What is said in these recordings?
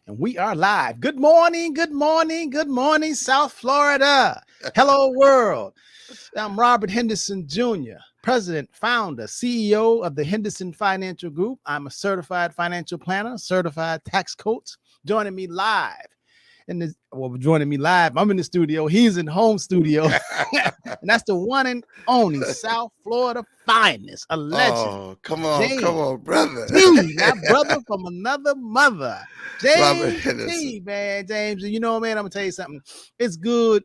and we are live. Good morning, good morning, good morning, South Florida. Hello, world. I'm Robert Henderson Jr., President, Founder, CEO of the Henderson Financial Group. I'm a certified financial planner, certified tax coach. Joining me live. Joining me live. I'm in the studio. He's in home studio. And that's the one and only South Florida finest, a legend. Oh, come James on, brother. T, my brother from another mother. Robert James Henderson. T, man. James, you know, man, I'm gonna tell you something. It's good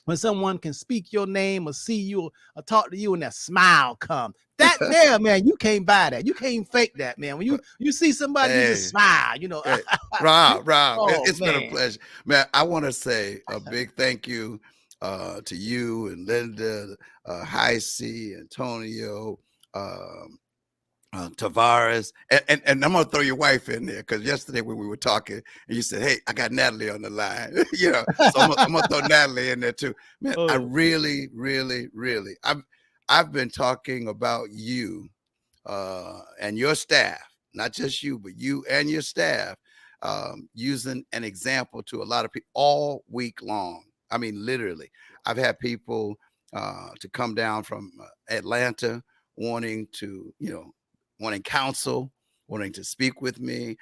when someone can speak your name or see you or talk to you and that smile come. That there, man, you can't buy that. You can't fake that, man. When you see somebody, you just Hey, smile, you know. hey, Rob, Oh it's been a man. pleasure. Man, I want to say a big thank you to you and Linda, High C, Antonio, um, Tavares, and I'm gonna throw your wife in there because yesterday when we were talking and you said, "Hey, I got Natalie on the line," so I'm gonna throw Natalie in there too. Man, I Oh, really, really, really, I've been talking about you and your staff, not just you, but you and your staff, using an example to a lot of people all week long. I mean, literally, I've had people to come down from Atlanta wanting to, wanting counsel, wanting to speak with me.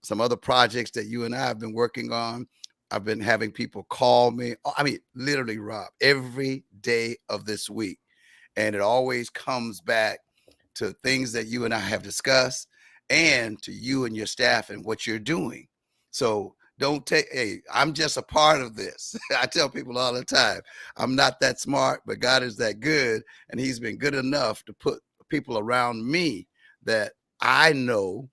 Some other projects that you and I have been working on. I've been having people call me. I mean, literally, Rob, every day of this week, and it always comes back to things that you and I have discussed and to you and your staff and what you're doing. So don't take, hey, I'm just a part of this. I tell people all the time, I'm not that smart, but God is that good. And he's been good enough to put people around me that I know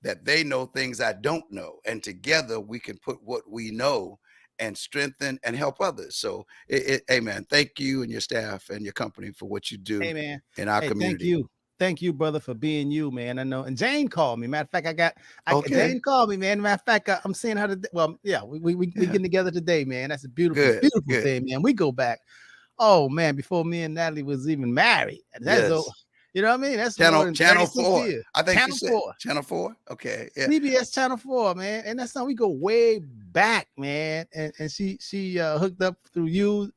that they know things I don't know. And together we can put what we know and strengthen and help others. So, hey, man, thank you and your staff and your company for what you do hey man. in our Hey, thank community. you. Thank you, brother, for being you, man. I know. And Jane called me. Matter of fact, Okay. Jane called me, man. Matter of fact, I'm seeing her today. Well, yeah, we Yeah. getting together today, man. That's a beautiful, Good. beautiful Good. thing, man. We go back. Oh man, before me and Natalie was even married. That's Yes. you know what I mean? That's more Channel than Channel 36 4. years. I think you Channel said 4. Channel 4. Okay. Yeah. CBS Channel 4, man. And that's something we go way back, man. And she hooked up through you,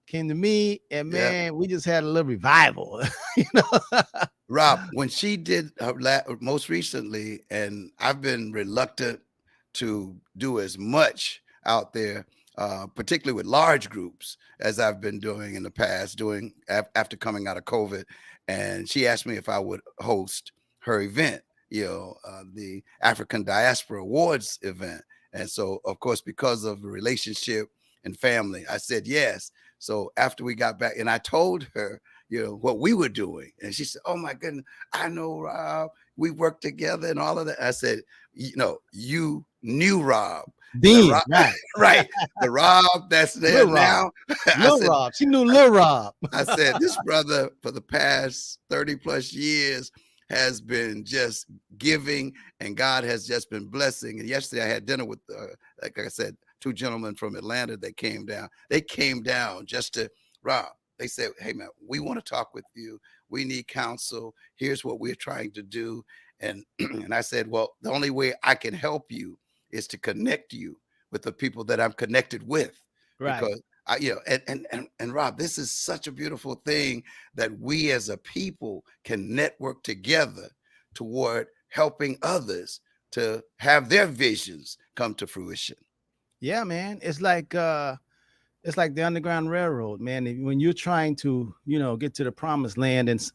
came to me, and Yeah. man, we just had a little revival. you know. Rob, when she did her most recently, and I've been reluctant to do as much out there, particularly with large groups, as I've been doing in the past, doing after coming out of COVID. And she asked me if I would host her event, the African Diaspora Awards event. And so, of course, because of the relationship and family, I said yes. So after we got back, and I told her, what we were doing. And she said, "Oh my goodness, I know Rob. We worked together and all of that." I said, you knew Rob. The Then, Rob, right. right. The Rob that's there Lil Rob. now. I Lil said, Rob. She knew Lil Rob. this brother for the past 30 plus years has been just giving, and God has just been blessing. And yesterday I had dinner with, like I said, two gentlemen from Atlanta that came down. They came down just to, Rob, they said, "Hey man, we want to talk with you. We need counsel. Here's what we're trying to do." And and I said, "Well, the only way I can help you is to connect you with the people that I'm connected with, Right. because and Rob, this is such a beautiful thing that we as a people can network together toward helping others to have their visions come to fruition." Yeah, man. It's like the Underground Railroad, man. When you're trying to, get to the promised land, and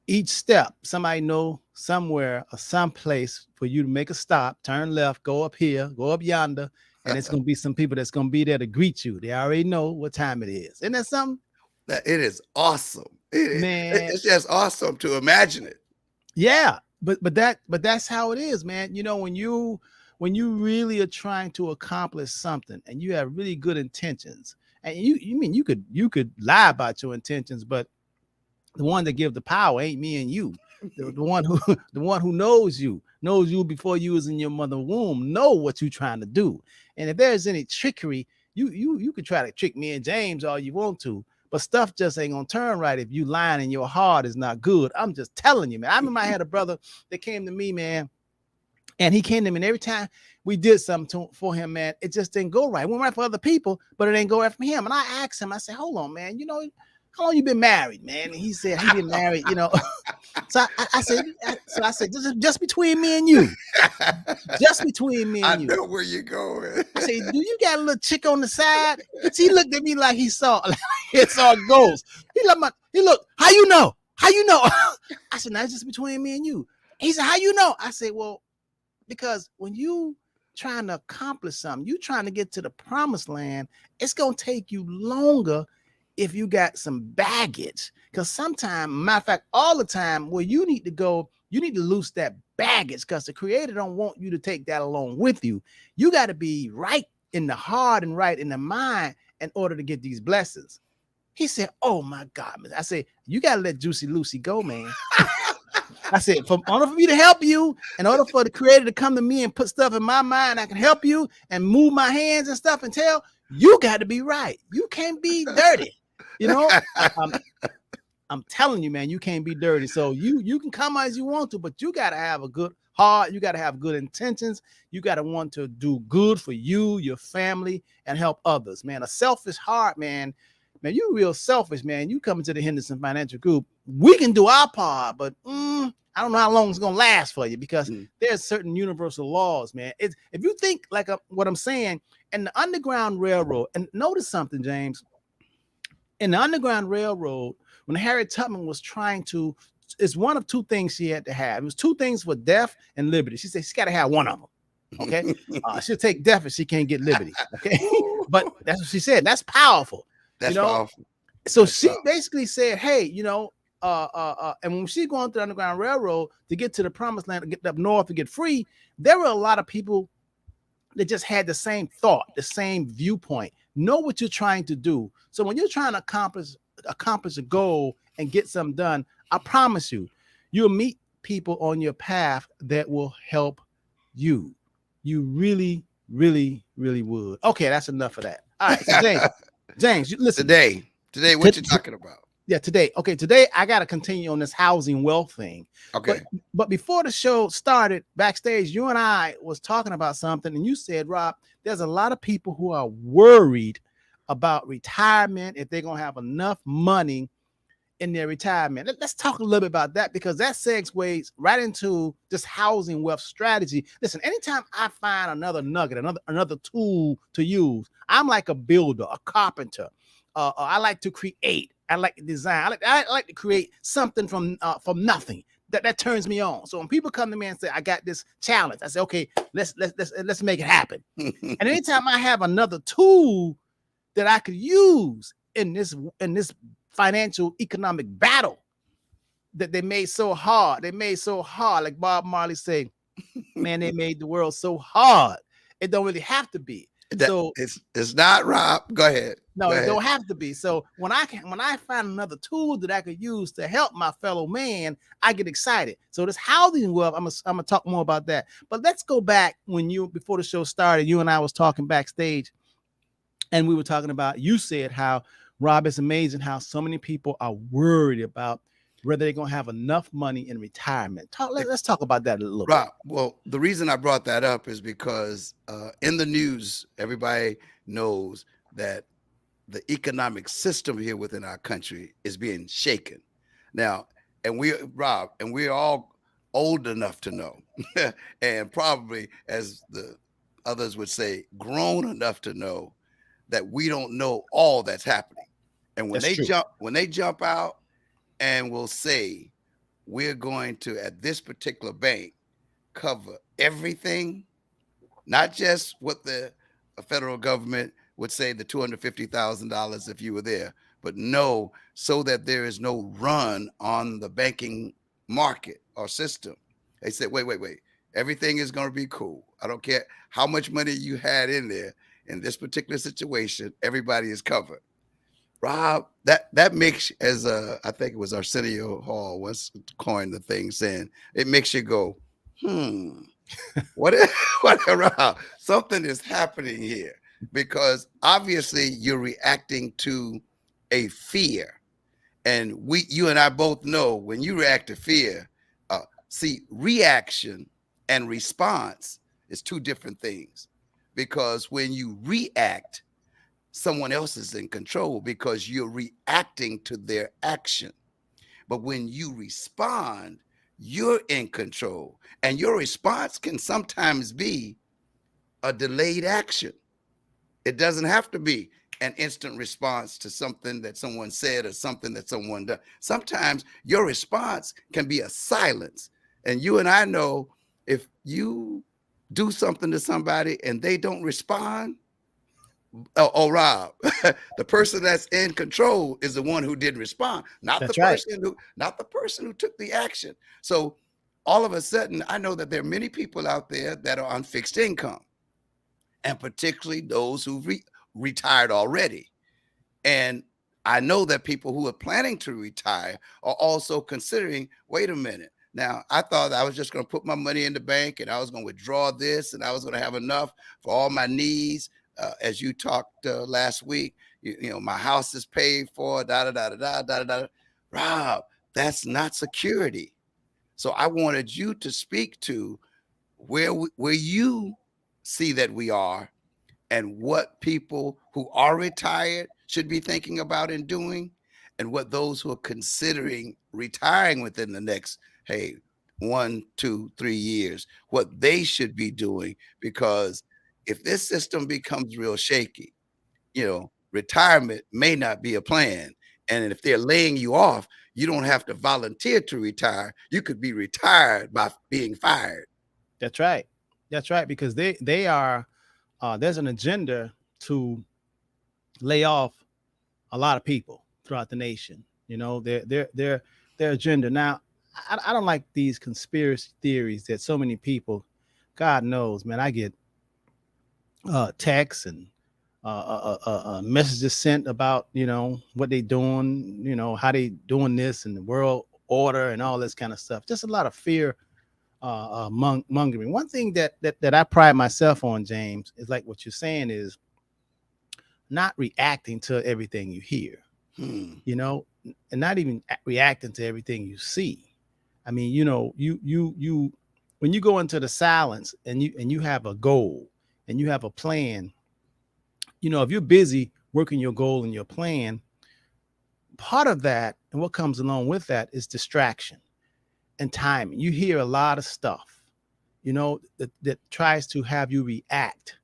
each step, somebody know somewhere or someplace for you to make a stop, turn left, go up here, go up yonder, and it's gonna be some people that's gonna be there to greet you. They already know what time it is. Isn't that something? That it is awesome. Man, It's just awesome to imagine it. yeah, but that's how it is, man. When you really are trying to accomplish something and you have really good intentions, and you mean you could lie about your intentions, but the one that give the power ain't me and you. The one who the one who knows you before you was in your mother womb, know what you're trying to do. And if there's any trickery, you could try to trick me and James all you want to, but stuff just ain't gonna turn right if you lying and your heart is not good. I'm just telling you, man. I remember I had a brother that came to me, man, And he came to me, and every time we did something for him, man, it just didn't go right. We went right for other people, but it didn't go right for him. And I asked him, I said, hold on, man, how long you been married, man? And he said he been married, So I said, just between me and you, just between me and I you. know where you're going. I said, do you got a little chick on the side? He looked at me like he saw ghosts. He looked, how you know? How you know? I said, no, it's just between me and you. He said, how you know? I said, well, because when you trying to accomplish something, you trying to get to the promised land, it's going to take you longer if you got some baggage. Because sometimes, matter of fact, all the time, where you need to go, you need to loose that baggage, because the Creator don't want you to take that along with you. You got to be right in the heart and right in the mind in order to get these blessings. He said, oh my God. I said, you got to let Juicy Lucy go, man. I said, in order for me to help you, in order for the Creator to come to me and put stuff in my mind, I can help you and move my hands and stuff and tell, you got to be right. You can't be dirty. I'm telling you, man, you can't be dirty. So you can come as you want to, but you got to have a good heart. You got to have good intentions. You got to want to do good for you, your family, and help others, man. A selfish heart, man, you real selfish, man. You come into the Henderson Financial Group, we can do our part, but I don't know how long it's going to last for you, because there's certain universal laws, man. If you think like what I'm saying, in the Underground Railroad, and notice something, James, in the Underground Railroad, when Harriet Tubman was trying to, it's one of two things she had to have. It was two things for death and liberty. She said she's got to have one of them. Okay. She'll take death if she can't get liberty. Okay. But that's what she said. That's powerful. That's powerful. So she basically said, hey, and when she's going through the Underground Railroad to get to the promised land, to get up north, to get free, there were a lot of people that just had the same thought, the same viewpoint, know what you're trying to do. So when you're trying to accomplish a goal and get something done, I promise you'll meet people on your path that will help you. You really, really, really would. Okay, that's enough of that. All right, so James, listen. Today, what you talking about? Yeah, today. Okay, today I got to continue on this housing wealth thing. Okay. But before the show started, backstage, you and I was talking about something, and you said, Rob, there's a lot of people who are worried about retirement, if they're going to have enough money in their retirement. Let's talk a little bit about that, because that segues right into this housing wealth strategy. Listen, anytime I find another nugget, another tool to use, I'm like a builder, a carpenter. I like to create. I like to design. I like to create something from nothing. That turns me on. So when people come to me and say, I got this challenge, I say, okay, let's make it happen. And anytime I have another tool that I could use in this financial economic battle that they made so hard, like Bob Marley say, man, they made the world so hard. It don't really have to be. So it's not, Rob. Go ahead. No, it don't have to be. So when I find another tool that I could use to help my fellow man, I get excited. So this housing wealth, I'm gonna talk more about that. But let's go back before the show started, you and I was talking backstage, and we were talking about, you said how, Rob, it's amazing how so many people are worried about whether they're gonna have enough money in retirement. Let's talk about that a little bit. Rob, well, the reason I brought that up is because in the news, everybody knows that the economic system here within our country is being shaken now. And we're all old enough to know, and probably, as the others would say, grown enough to know that we don't know all that's happening. And when they jump out and will say, we're going to, at this particular bank, cover everything, not just what the federal government would say, the $250,000 if you were there, but no, so that there is no run on the banking market or system. They said, wait, everything is going to be cool. I don't care how much money you had in there. In this particular situation, everybody is covered. Rob, that makes, as I think it was Arsenio Hall once coined the thing, saying it makes you go, what Rob, something is happening here, because obviously you're reacting to a fear, and you and I both know when you react to fear, reaction and response is two different things. Because when you react, someone else is in control because you're reacting to their action. But when you respond, you're in control. And your response can sometimes be a delayed action. It doesn't have to be an instant response to something that someone said or something that someone done. Sometimes your response can be a silence. And you and I know if you do something to somebody and they don't respond, oh, Rob, the person that's in control is the one who didn't respond, not That's the right. person who took the action. So all of a sudden, I know that there are many people out there that are on fixed income, and particularly those who retired already. And I know that people who are planning to retire are also considering, wait a minute. Now, I thought I was just going to put my money in the bank and I was going to withdraw this and I was going to have enough for all my needs. As you talked last week, you know, my house is paid for, da, da, da, da, da, da, da. Rob, that's not security. So I wanted you to speak to where you see that we are and what people who are retired should be thinking about and doing, and what those who are considering retiring within the next, hey, 1, 2, 3 years, what they should be doing. Because if this system becomes real shaky, you know, retirement may not be a plan. And if they're laying you off, you don't have to volunteer to retire. You could be retired by being fired. That's right. That's right. Because they are there's an agenda to lay off a lot of people throughout the nation. You know, their agenda. Now, I don't like these conspiracy theories that so many people, God knows, man, I get texts and messages sent about, you know, what they doing, you know, how they doing this and the world order and all this kind of stuff. Just a lot of fear mongering. One thing that I pride myself on, James, is like what you're saying is not reacting to everything you hear, you know, and not even reacting to everything you see. I mean, you know, you when you go into the silence and you have a goal and you have a plan, you know, if you're busy working your goal and your plan, part of that and what comes along with that is distraction and timing. You hear a lot of stuff, you know, that tries to have you react.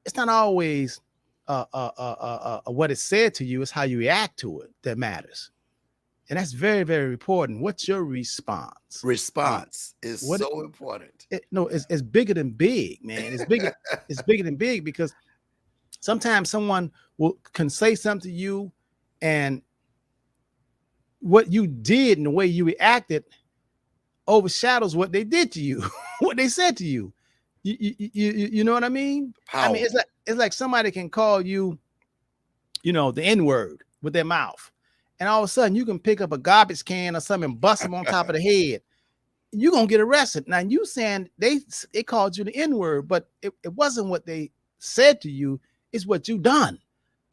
It's not always what is said to you, it's how you react to it that matters. And that's very, very important. What's your response? Response is What so important. no, it's bigger than big, man. It's bigger than big because sometimes someone can say something to you and what you did and the way you reacted overshadows what they did to you, what they said to you. You know what I mean? Power. I mean, it's like somebody can call you, you know, the N-word with their mouth. And all of a sudden you can pick up a garbage can or something and bust them on top of the head. You're going to get arrested. Now you saying they called you the N-word, but it wasn't what they said to you. It's what you done.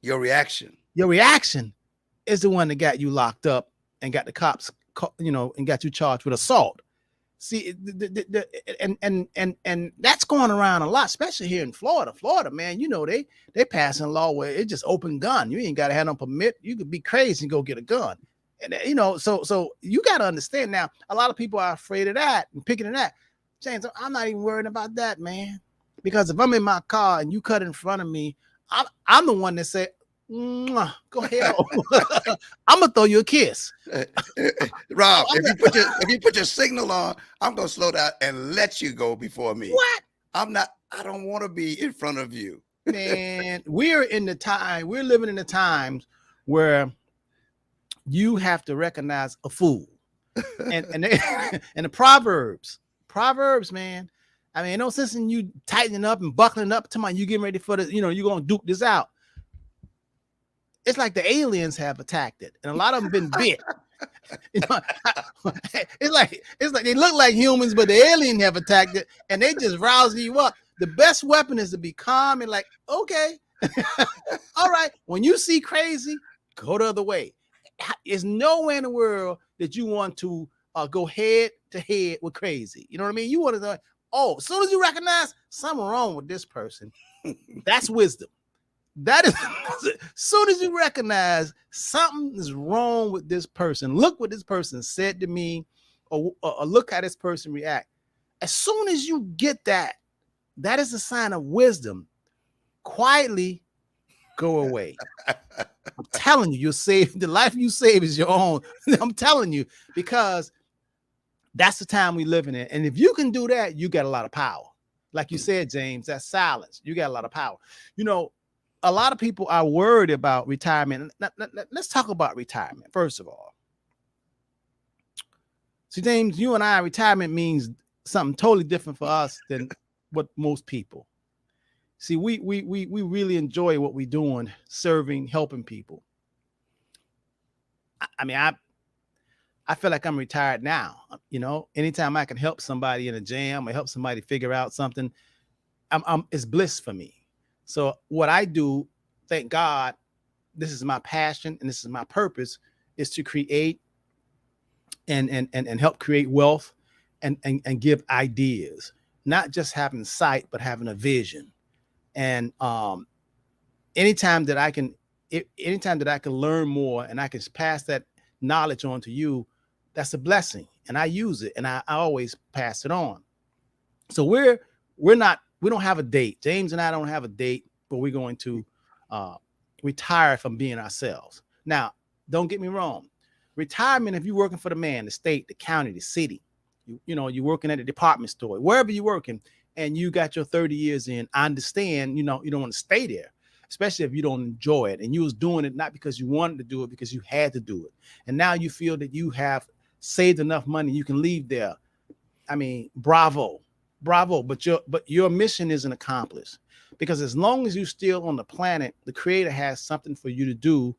Your reaction. Your reaction is the one that got you locked up and got the cops, you know, and got you charged with assault. See, and that's going around a lot, especially here in Florida. Florida, man, you know, they passing a law where it's just open gun. You ain't got to have no permit. You could be crazy and go get a gun. And, you know, so you got to understand now, a lot of people are afraid of that and picking at that. James, I'm not even worried about that, man. Because if I'm in my car and you cut in front of me, I'm the one that said, go ahead. I'm gonna throw you a kiss. Rob, if you put your signal on, I'm gonna slow down and let you go before me. What? I don't want to be in front of you. Man, we're living in the times where you have to recognize a fool. And and the Proverbs, man. I mean, no sense in you tightening up and buckling up to you getting ready for the, you know, you're gonna duke this out. It's like the aliens have attacked it, and a lot of them been bit. You know, it's like they look like humans, but the alien have attacked it, and they just rousing you up. The best weapon is to be calm and like, okay, all right. When you see crazy, go the other way. There's nowhere in the world that you want to go head to head with crazy. You know what I mean? You want to Oh, as soon as you recognize something wrong with this person, that's wisdom. That is, as soon as you recognize something is wrong with this person, look what this person said to me, or look how this person react. As soon as you get that, that is a sign of wisdom. Quietly go away. I'm telling you, you'll save the life you save is your own. I'm telling you, because that's the time we live in it. And if you can do that, you got a lot of power. Like you said, James, that's silence. You got a lot of power. You know, a lot of people are worried about retirement. Let's talk about retirement, first of all. See, James, you and I, retirement means something totally different for us than what most people. See, we really enjoy what we're doing, serving, helping people. I mean, I feel like I'm retired now. You know, anytime I can help somebody in a jam or help somebody figure out something, it's bliss for me. So what I do, thank God, this is my passion and this is my purpose, is to create and help create wealth and give ideas, not just having sight, but having a vision. And anytime that I can learn more and I can pass that knowledge on to you, that's a blessing. And I use it and I always pass it on. So we don't have a date. James and I don't have a date, but we're going to retire from being ourselves. Now, don't get me wrong. Retirement, if you're working for the man, the state, the county, the city, you know, you're working at a department store, wherever you're working, and you got your 30 years in, I understand, you know, you don't want to stay there, especially if you don't enjoy it. And you was doing it not because you wanted to do it, because you had to do it. And now you feel that you have saved enough money, you can leave there. I mean, bravo. But your mission isn't accomplished, because as long as you're still on the planet, the Creator has something for you to do.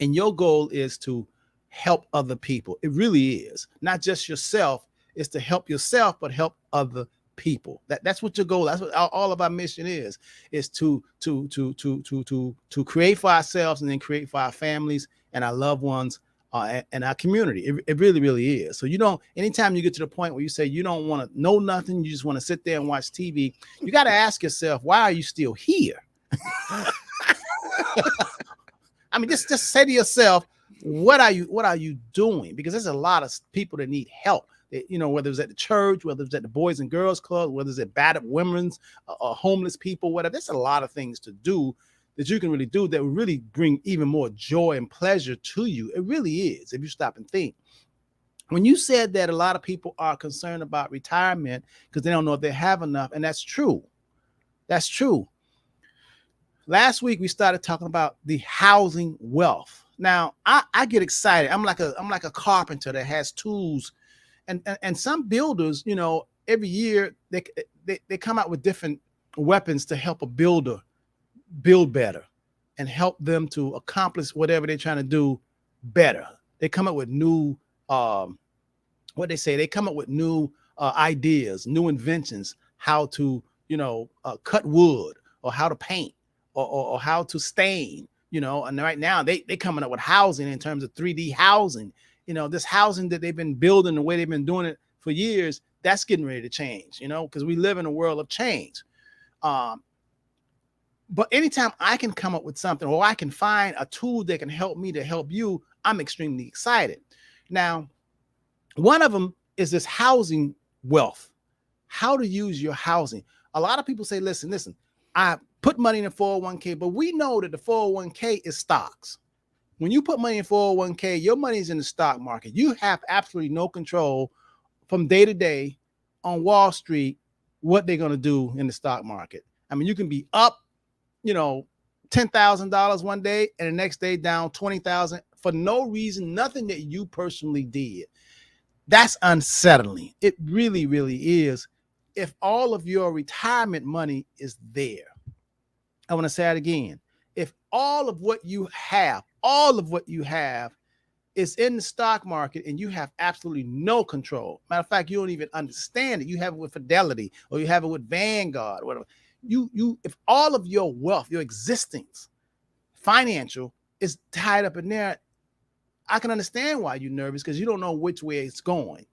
And your goal is to help other people. It really is. Not just yourself, it's to help yourself, but help other people. That's what your goal. That's what all of our mission is to create for ourselves and then create for our families and our loved ones and our community. It really, really is. So anytime you get to the point where you say you don't want to know nothing, you just want to sit there and watch TV, you got to ask yourself, why are you still here? I mean, just say to yourself, what are you doing? Because there's a lot of people that need help. You know, whether it's at the church, whether it's at the Boys and Girls Club, whether it's at battered women's, homeless people, whatever. There's a lot of things to do that you can really do that will really bring even more joy and pleasure to you. It really is, if you stop and think. When you said that a lot of people are concerned about retirement because they don't know if they have enough, and that's true. That's true. Last week we started talking about the housing wealth. Now I get excited. I'm like a carpenter that has tools, and some builders, you know, every year they come out with different weapons to help a builder build better and help them to accomplish whatever they're trying to do better. They come up with new they come up with new ideas, new inventions, how to cut wood, or how to paint, or how to stain, you know. And right now they coming up with housing in terms of 3D housing. You know, this housing that they've been building the way they've been doing it for years, that's getting ready to change, you know, because we live in a world of change. But anytime I can come up with something, or I can find a tool that can help me to help you, I'm extremely excited. Now, one of them is this housing wealth, how to use your housing. A lot of people say, listen, I put money in a 401k, but we know that the 401k is stocks. When you put money in 401k, your money is in the stock market. You have absolutely no control from day to day on Wall Street what they're going to do in the stock market. I mean, you can be up, $10,000 one day and the next day down 20,000 for no reason, nothing that you personally did. That's unsettling. It really, really is. If all of your retirement money is there, I want to say it again. If all of what you have is in the stock market and you have absolutely no control. Matter of fact, you don't even understand it. You have it with Fidelity, or you have it with Vanguard, or whatever. If all of your wealth, your existence, financial, is tied up in there, I can understand why you're nervous, because you don't know which way it's going.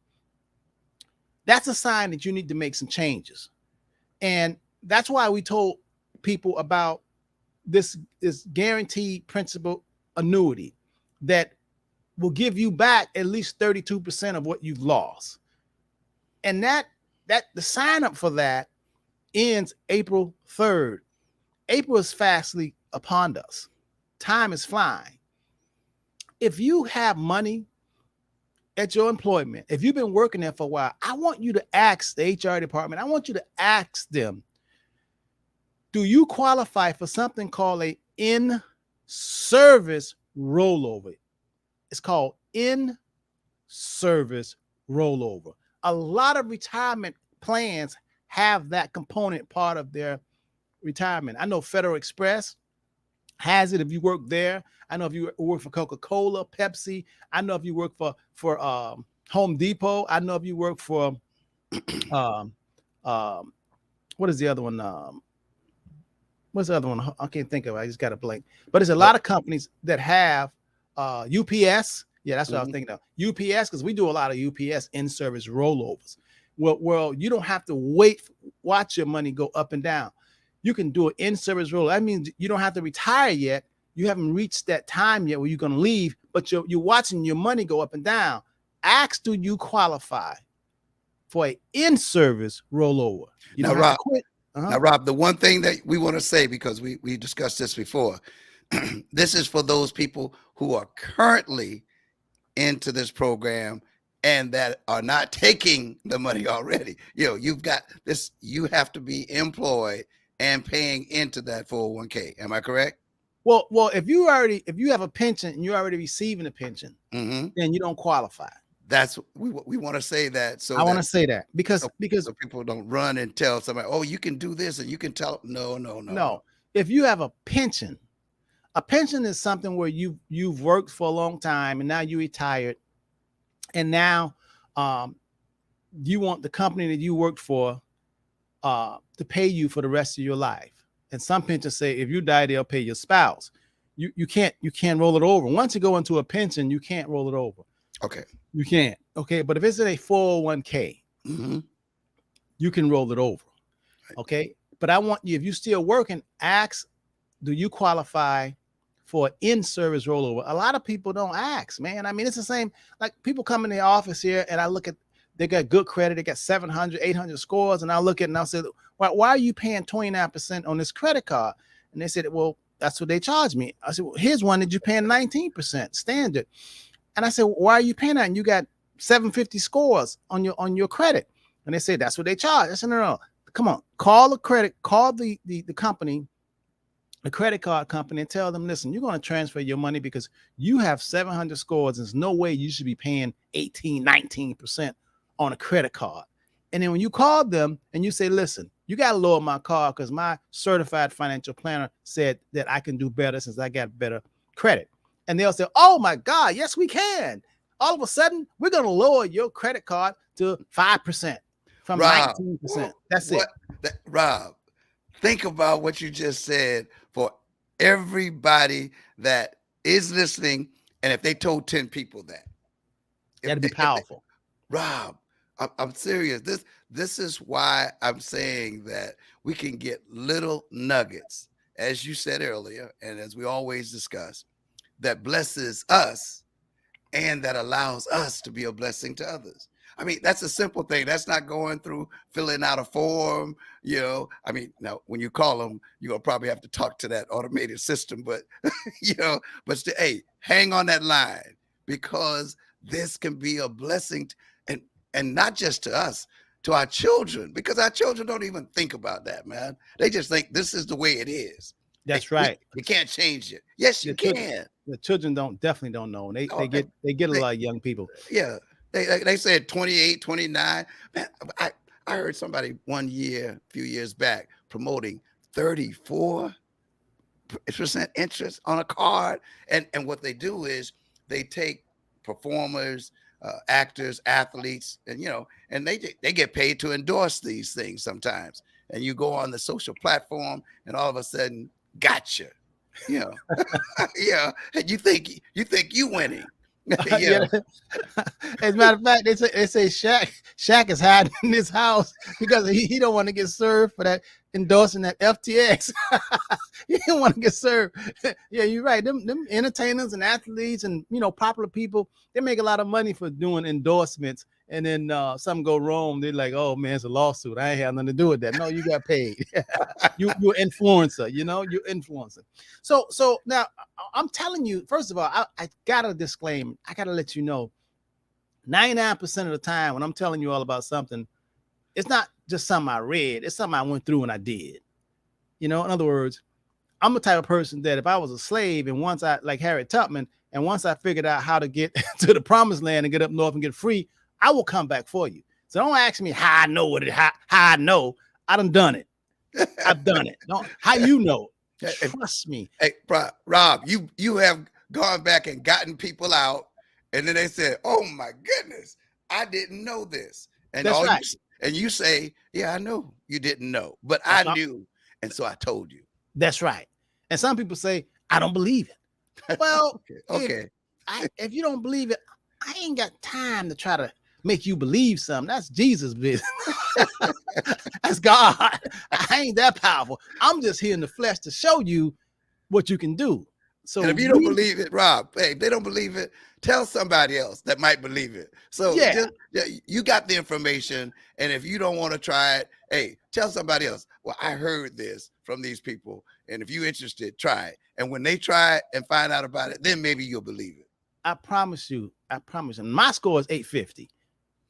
that's a sign that you need to make some changes. And that's why we told people about this guaranteed principal annuity that will give you back at least 32% of what you've lost. And that the sign up for that ends April 3rd. April is fastly upon us. Time is flying. If you have money at your employment, if you've been working there for a while, I want you to ask the HR department, I want you to ask them, do you qualify for something called a in-service rollover? It's called in-service rollover. A lot of retirement plans have that component part of their retirement. I know Federal Express has it if you work there. I know if you work for Coca-Cola, Pepsi. I know if you work for Home Depot. I know if you work for what is the other one? What's the other one? I can't think of it. I just got a blank. But there's a lot of companies that have UPS. Yeah, that's what I was thinking of. UPS, because we do a lot of UPS in-service rollovers. Well, you don't have to watch your money go up and down. You can do an in-service rollover. That means you don't have to retire yet. You haven't reached that time yet where you're going to leave, but you're watching your money go up and down. Ask, do you qualify for an in-service rollover? You now, don't have to quit. Now, Rob, the one thing that we want to say, because we discussed this before, this is for those people who are currently into this program and that are not taking the money already. You've got this, you have to be employed and paying into that 401k. Am I correct? Well, if you have a pension and you're already receiving a pension, then you don't qualify. That's we want to say that. So I want to say that because so people don't run and tell somebody, oh, you can do this, and you can tell. No. If you have a pension is something where you've worked for a long time and now you retired, and now you want the company that you worked for to pay you for the rest of your life. And some pensions say if you die, they'll pay your spouse. You can't roll it over. Once you go into a pension, you can't roll it over. Okay. You can't. Okay. But if it's in a 401k, you can roll it over. Okay. But I want you, if you're still working, ask, do you qualify for in-service rollover? A lot of people don't ask, man. I mean, it's the same. Like people come in the office here and I look at, they got good credit. They got 700, 800 scores. And I look at it and I'll say, why are you paying 29% on this credit card? And they said, well, that's what they charge me. I said, well, here's one that you're paying 19% standard. And I said, why are you paying that? And you got 750 scores on your credit. And they said, that's what they charge. I said, no. Come on, call the company, the credit card company, and tell them, listen, you're going to transfer your money because you have 700 scores. There's no way you should be paying 18, 19% on a credit card. And then when you call them and you say, listen, you got to lower my card because my certified financial planner said that I can do better since I got better credit. And they'll say, oh my God, yes, we can. All of a sudden, we're going to lower your credit card to 5%. From Rob, 19%. That's it. Rob, think about what you just said for everybody that is listening. And if they told 10 people that, that'd be powerful. Rob, I'm serious. This is why I'm saying that we can get little nuggets, as you said earlier, and as we always discuss, that blesses us and that allows us to be a blessing to others. I mean, that's a simple thing. That's not going through filling out a form, I mean, now when you call them, you're going to probably have to talk to that automated system, but, but still, hey, hang on that line because this can be a blessing and not just to us, to our children, because our children don't even think about that, man. They just think this is the way it is. That's right. You can't change it. Yes, you can. The children definitely don't know. And they get a lot of young people. Yeah. They said 28, 29. Man, I heard somebody a few years back, promoting 34% interest on a card. And what they do is they take performers, actors, athletes, and they get paid to endorse these things sometimes. And you go on the social platform and all of a sudden, gotcha. Yeah. And you think you winning. Yeah. Yeah. As a matter of fact, they say Shaq is hiding in his house because he don't want to get served for that endorsing that FTX. He didn't want to get served. Yeah, you're right. Them entertainers and athletes and popular people, they make a lot of money for doing endorsements. And then something go wrong, they're like, "Oh man, it's a lawsuit. I ain't have nothing to do with that." No, you got paid. You're influencer. You're influencer. So now I'm telling you. First of all, I gotta disclaim. I gotta let you know. 99% of the time, when I'm telling you all about something, it's not just something I read. It's something I went through and I did. In other words, I'm the type of person that if I was a slave and once I, like Harriet Tubman, and once I figured out how to get to the promised land and get up north and get free, I will come back for you. So don't ask me how I know what it, how I know. I done it. I've done it. Don't, how you know? Trust me. Hey, Rob, you have gone back and gotten people out, and then they said, "Oh my goodness, I didn't know this." And That's right. You say, "Yeah, I know you didn't know, but I knew, and so I told you." That's right. And some people say, "I don't believe it." Well, okay. If you don't believe it, I ain't got time to try to make you believe something. That's Jesus' business. That's God. I ain't that powerful. I'm just here in the flesh to show you what you can do. So and if you don't believe it, Rob, hey, if they don't believe it, tell somebody else that might believe it. So you got the information, and if you don't want to try it, hey, tell somebody else. Well, I heard this from these people, and if you're interested, try it. And when they try it and find out about it, then maybe you'll believe it. I promise you. My score is 850.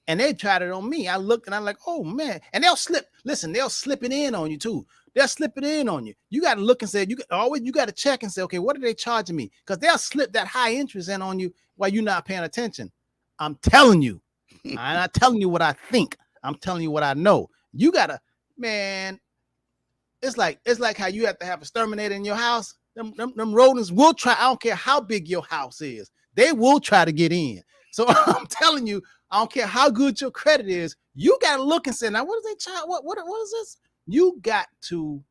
And they tried it on me. I looked and I'm like, oh man. And they'll slip. Listen, they'll slip it in on you too. They'll slip it in on you. You got to look and say, you got to check and say, okay, what are they charging me? Because they'll slip that high interest in on you while you're not paying attention. I'm telling you. I'm not telling you what I think. I'm telling you what I know. You gotta, man. It's like how you have to have a exterminator in your house. Them rodents will try. I don't care how big your house is. They will try to get in. So I'm telling you, I don't care how good your credit is. You got to look and say, now, what is they charge? What is this? You got to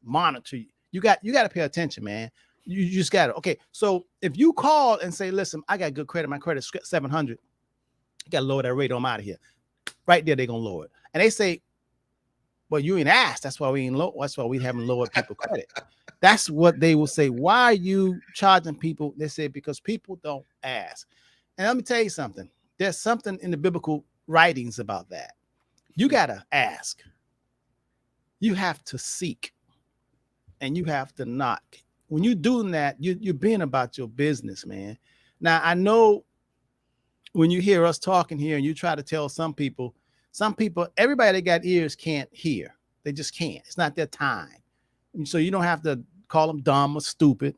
monitor. You got to pay attention, man. You just got to. Okay, so if you call and say, listen, I got good credit. My credit's 700. You got to lower that rate. I'm out of here. Right there, they're going to lower it. And they say, well, you ain't asked. That's why we ain't low. That's why we haven't lowered people credit. That's what they will say. Why are you charging people? They say, because people don't ask. And let me tell you something. There's something in the biblical writings about that. You got to ask. You have to seek. And you have to knock. When you're doing that, you're being about your business, man. Now, I know when you hear us talking here and you try to tell some people, everybody that got ears can't hear. They just can't. It's not their time. And so you don't have to call them dumb or stupid.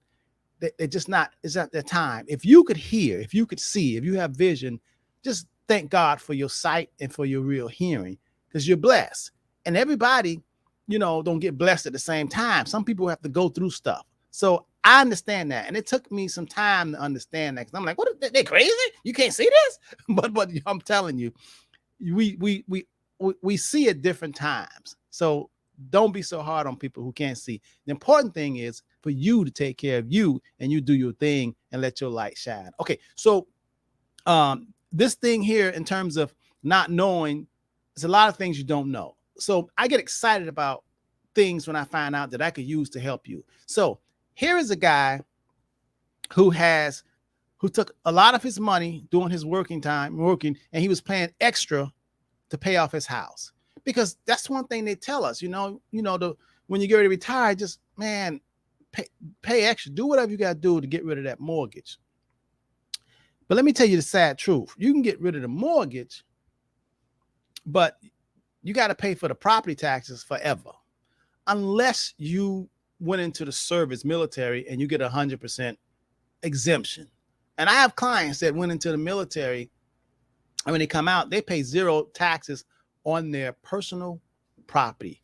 It's not their time. If you could hear, if you could see, if you have vision, just thank God for your sight and for your real hearing, because you're blessed. And everybody, don't get blessed at the same time. Some people have to go through stuff. So I understand that. And it took me some time to understand that. Because I'm like, what? They crazy? You can't see this? But I'm telling you, we see at different times. So don't be so hard on people who can't see. The important thing is for you to take care of you, and you do your thing and let your light shine. Okay, so this thing here in terms of not knowing, there's a lot of things you don't know. So I get excited about things when I find out that I could use to help you. So here is a guy who took a lot of his money during his working, and he was paying extra to pay off his house. Because that's one thing they tell us, when you get ready to retire, just, man, pay extra, do whatever you got to do to get rid of that mortgage. But let me tell you the sad truth. You can get rid of the mortgage, but you got to pay for the property taxes forever, unless you went into the service military and you get 100% exemption. And I have clients that went into the military, and when they come out, they pay zero taxes on their personal property.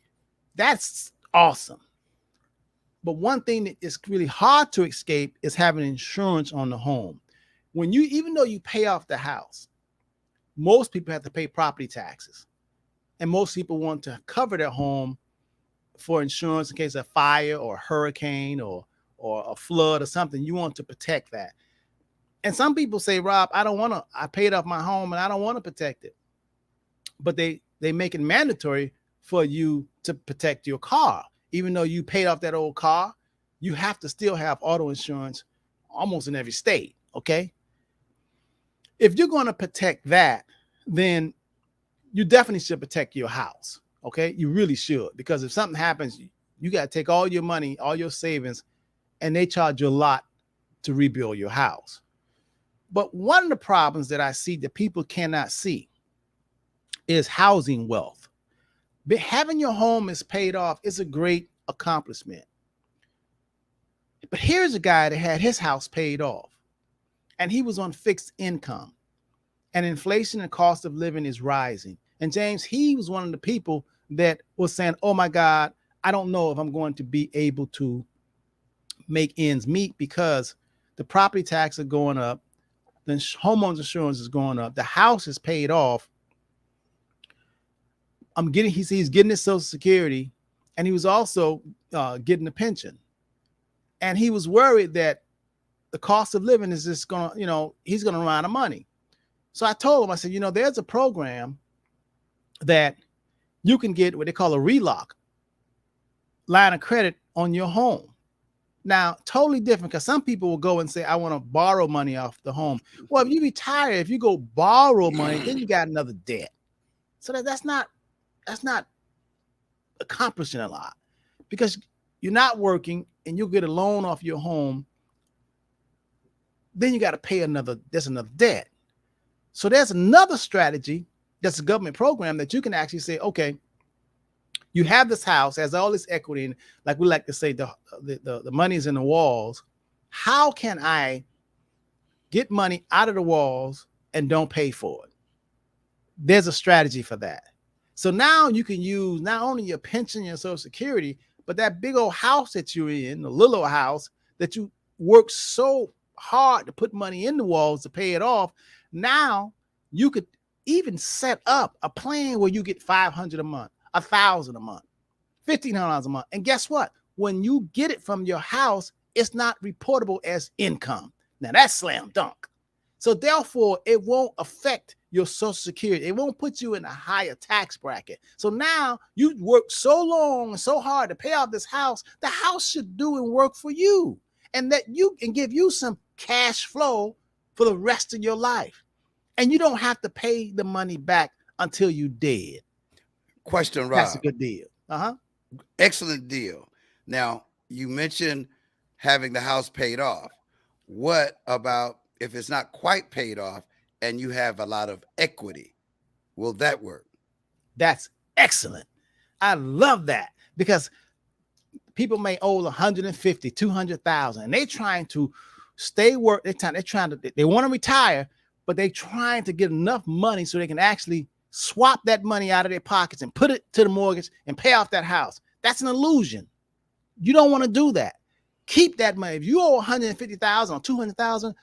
That's awesome. But one thing that is really hard to escape is having insurance on the home. Even though you pay off the house, most people have to pay property taxes. And most people want to cover their home for insurance in case of fire or a hurricane or a flood or something. You want to protect that. And some people say, Rob, I paid off my home and I don't want to protect it. But they make it mandatory for you to protect your car. Even though you paid off that old car, you have to still have auto insurance almost in every state. Okay. If you're going to protect that, then you definitely should protect your house. Okay. You really should, because if something happens, you got to take all your money, all your savings, and they charge you a lot to rebuild your house. But one of the problems that I see that people cannot see is housing wealth. But having your home is paid off is a great accomplishment. But here's a guy that had his house paid off, and he was on fixed income, and inflation and cost of living is rising. And James, he was one of the people that was saying, oh my God, I don't know if I'm going to be able to make ends meet because the property tax are going up, the homeowners insurance is going up, the house is paid off. He's getting his Social Security, and he was also getting a pension. And he was worried that the cost of living is just going to, he's going to run out of money. So I told him, I said, there's a program that you can get what they call a RELOC, line of credit on your home. Now, totally different, because some people will go and say, I want to borrow money off the home. Well, if you retire, if you go borrow money, then you got another debt. So that's not accomplishing a lot, because you're not working and you'll get a loan off your home. Then you got to pay there's another debt. So there's another strategy. That's a government program that you can actually say, okay, you have this house, has all this equity, and like we like to say, the money's in the walls. How can I get money out of the walls and don't pay for it? There's a strategy for that. So now you can use not only your pension, your Social Security, but that big old house that you're in, the little old house that you worked so hard to put money in the walls to pay it off. Now you could even set up a plan where you get $500 a month, $1,000 a month, $1,500 a month. And guess what? When you get it from your house, it's not reportable as income. Now that's slam dunk. So therefore, it won't affect your Social Security. It won't put you in a higher tax bracket. So now you worked so long and so hard to pay off this house. The house should do and work for you, and that you can give you some cash flow for the rest of your life. And you don't have to pay the money back until you're dead. Question, Rob. That's a good deal. Excellent deal. Now, you mentioned having the house paid off. What about if it's not quite paid off and you have a lot of equity? Will that work? That's excellent. I love that, because people may owe 150, 200,000, and they're trying to stay work. They want to retire, but they're trying to get enough money so they can actually swap that money out of their pockets and put it to the mortgage and pay off that house. That's an illusion. You don't want to do that. Keep that money. If you owe 150,000 or 200,000,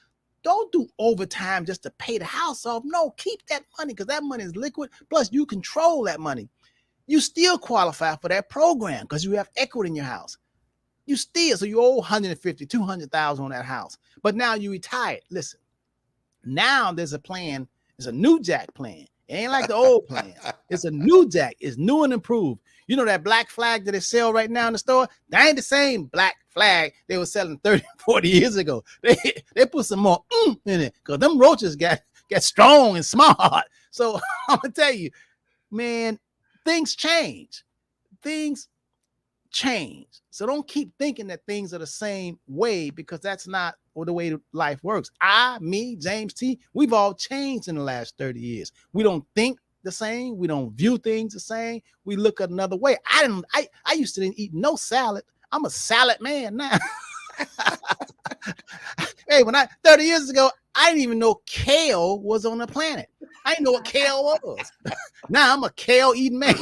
don't do overtime just to pay the house off. No, keep that money, because that money is liquid. Plus, you control that money. You still qualify for that program because you have equity in your house. So you owe 150, 200,000 on that house. But now you retired. Listen, now there's a plan. It's a new Jack plan. It ain't like the old plan. It's a new Jack. It's new and improved. You know that black flag that they sell right now in the store? That ain't the same black flag they were selling 30, 40 years ago. They put some more in it, because them roaches got strong and smart. So I'm going to tell you, man, things change. Things change. So don't keep thinking that things are the same way, because that's not the way life works. James T, we've all changed in the last 30 years. We don't think the same. We don't view things the same. We look at another way. I used to didn't eat no salad. I'm a salad man now. Hey, 30 years ago, I didn't even know kale was on the planet. I didn't know what kale was. Now I'm a kale eating man.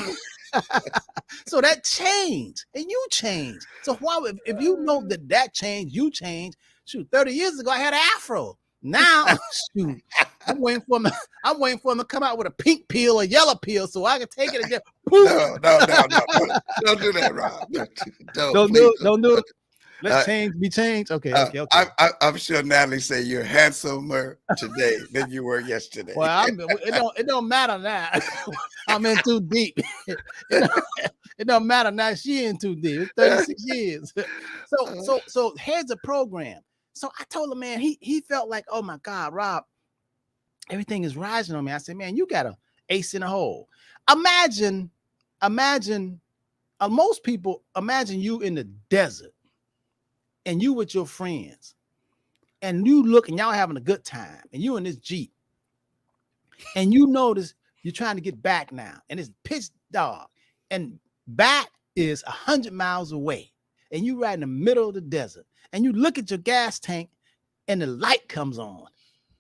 So that changed, and you change. So why, if you know that changed, you change. Shoot, 30 years ago I had an afro. Now, shoot, I'm waiting for him to come out with a pink peel or yellow peel so I can take it and just poof. No. Don't do that, Rob. Don't do it. Let's be changed. Okay. I'm sure Natalie say you're handsomer today than you were yesterday. Well, it don't matter now. I'm in too deep. It don't matter now. She in too deep. It's 36 years. So here's a program. So I told him, man, he felt like, oh my God, Rob, everything is rising on me. I said, man, you got a ace in the hole. Imagine, most people imagine you in the desert and you with your friends and you look and y'all having a good time and you in this Jeep and you notice you're trying to get back now and it's pitch dark and back is 100 miles away and you right in the middle of the desert and you look at your gas tank and the light comes on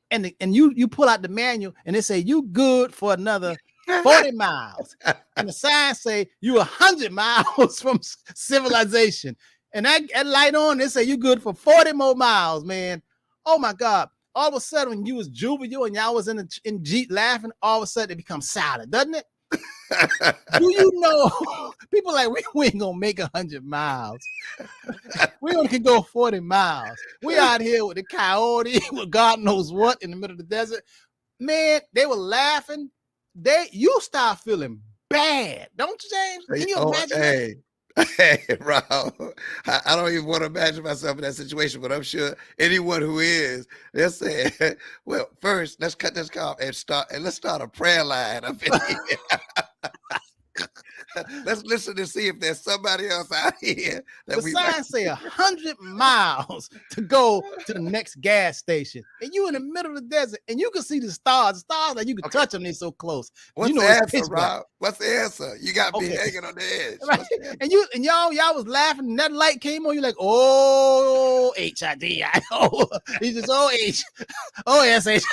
and you pull out the manual and they say you good for another 40 miles and the sign say you 100 miles from civilization and that light on they say you good for 40 more miles, man. Oh my God. All of a sudden when you was juvenile and y'all was in Jeep laughing, all of a sudden it becomes silent, doesn't it? Do you know people like we ain't gonna make 100 miles. We only can go 40 miles. We out here with the coyote with God knows what in the middle of the desert. Man, they were laughing. You start feeling bad, don't you, James? Can you imagine? Hey, Rob, I don't even want to imagine myself in that situation, but I'm sure anyone who is, they'll say, well, first, let's cut this off and let's start a prayer line up in here. Let's listen to see if there's somebody else out here. The sign say 100 miles to go to the next gas station, and you in the middle of the desert, and you can see the stars. The stars like you can touch them; they're so close. What's the answer, Rob? What's the answer? You got me hanging on the edge. Right. And y'all was laughing, and that light came on. You're like, oh, HIDIO. He just H, OSH.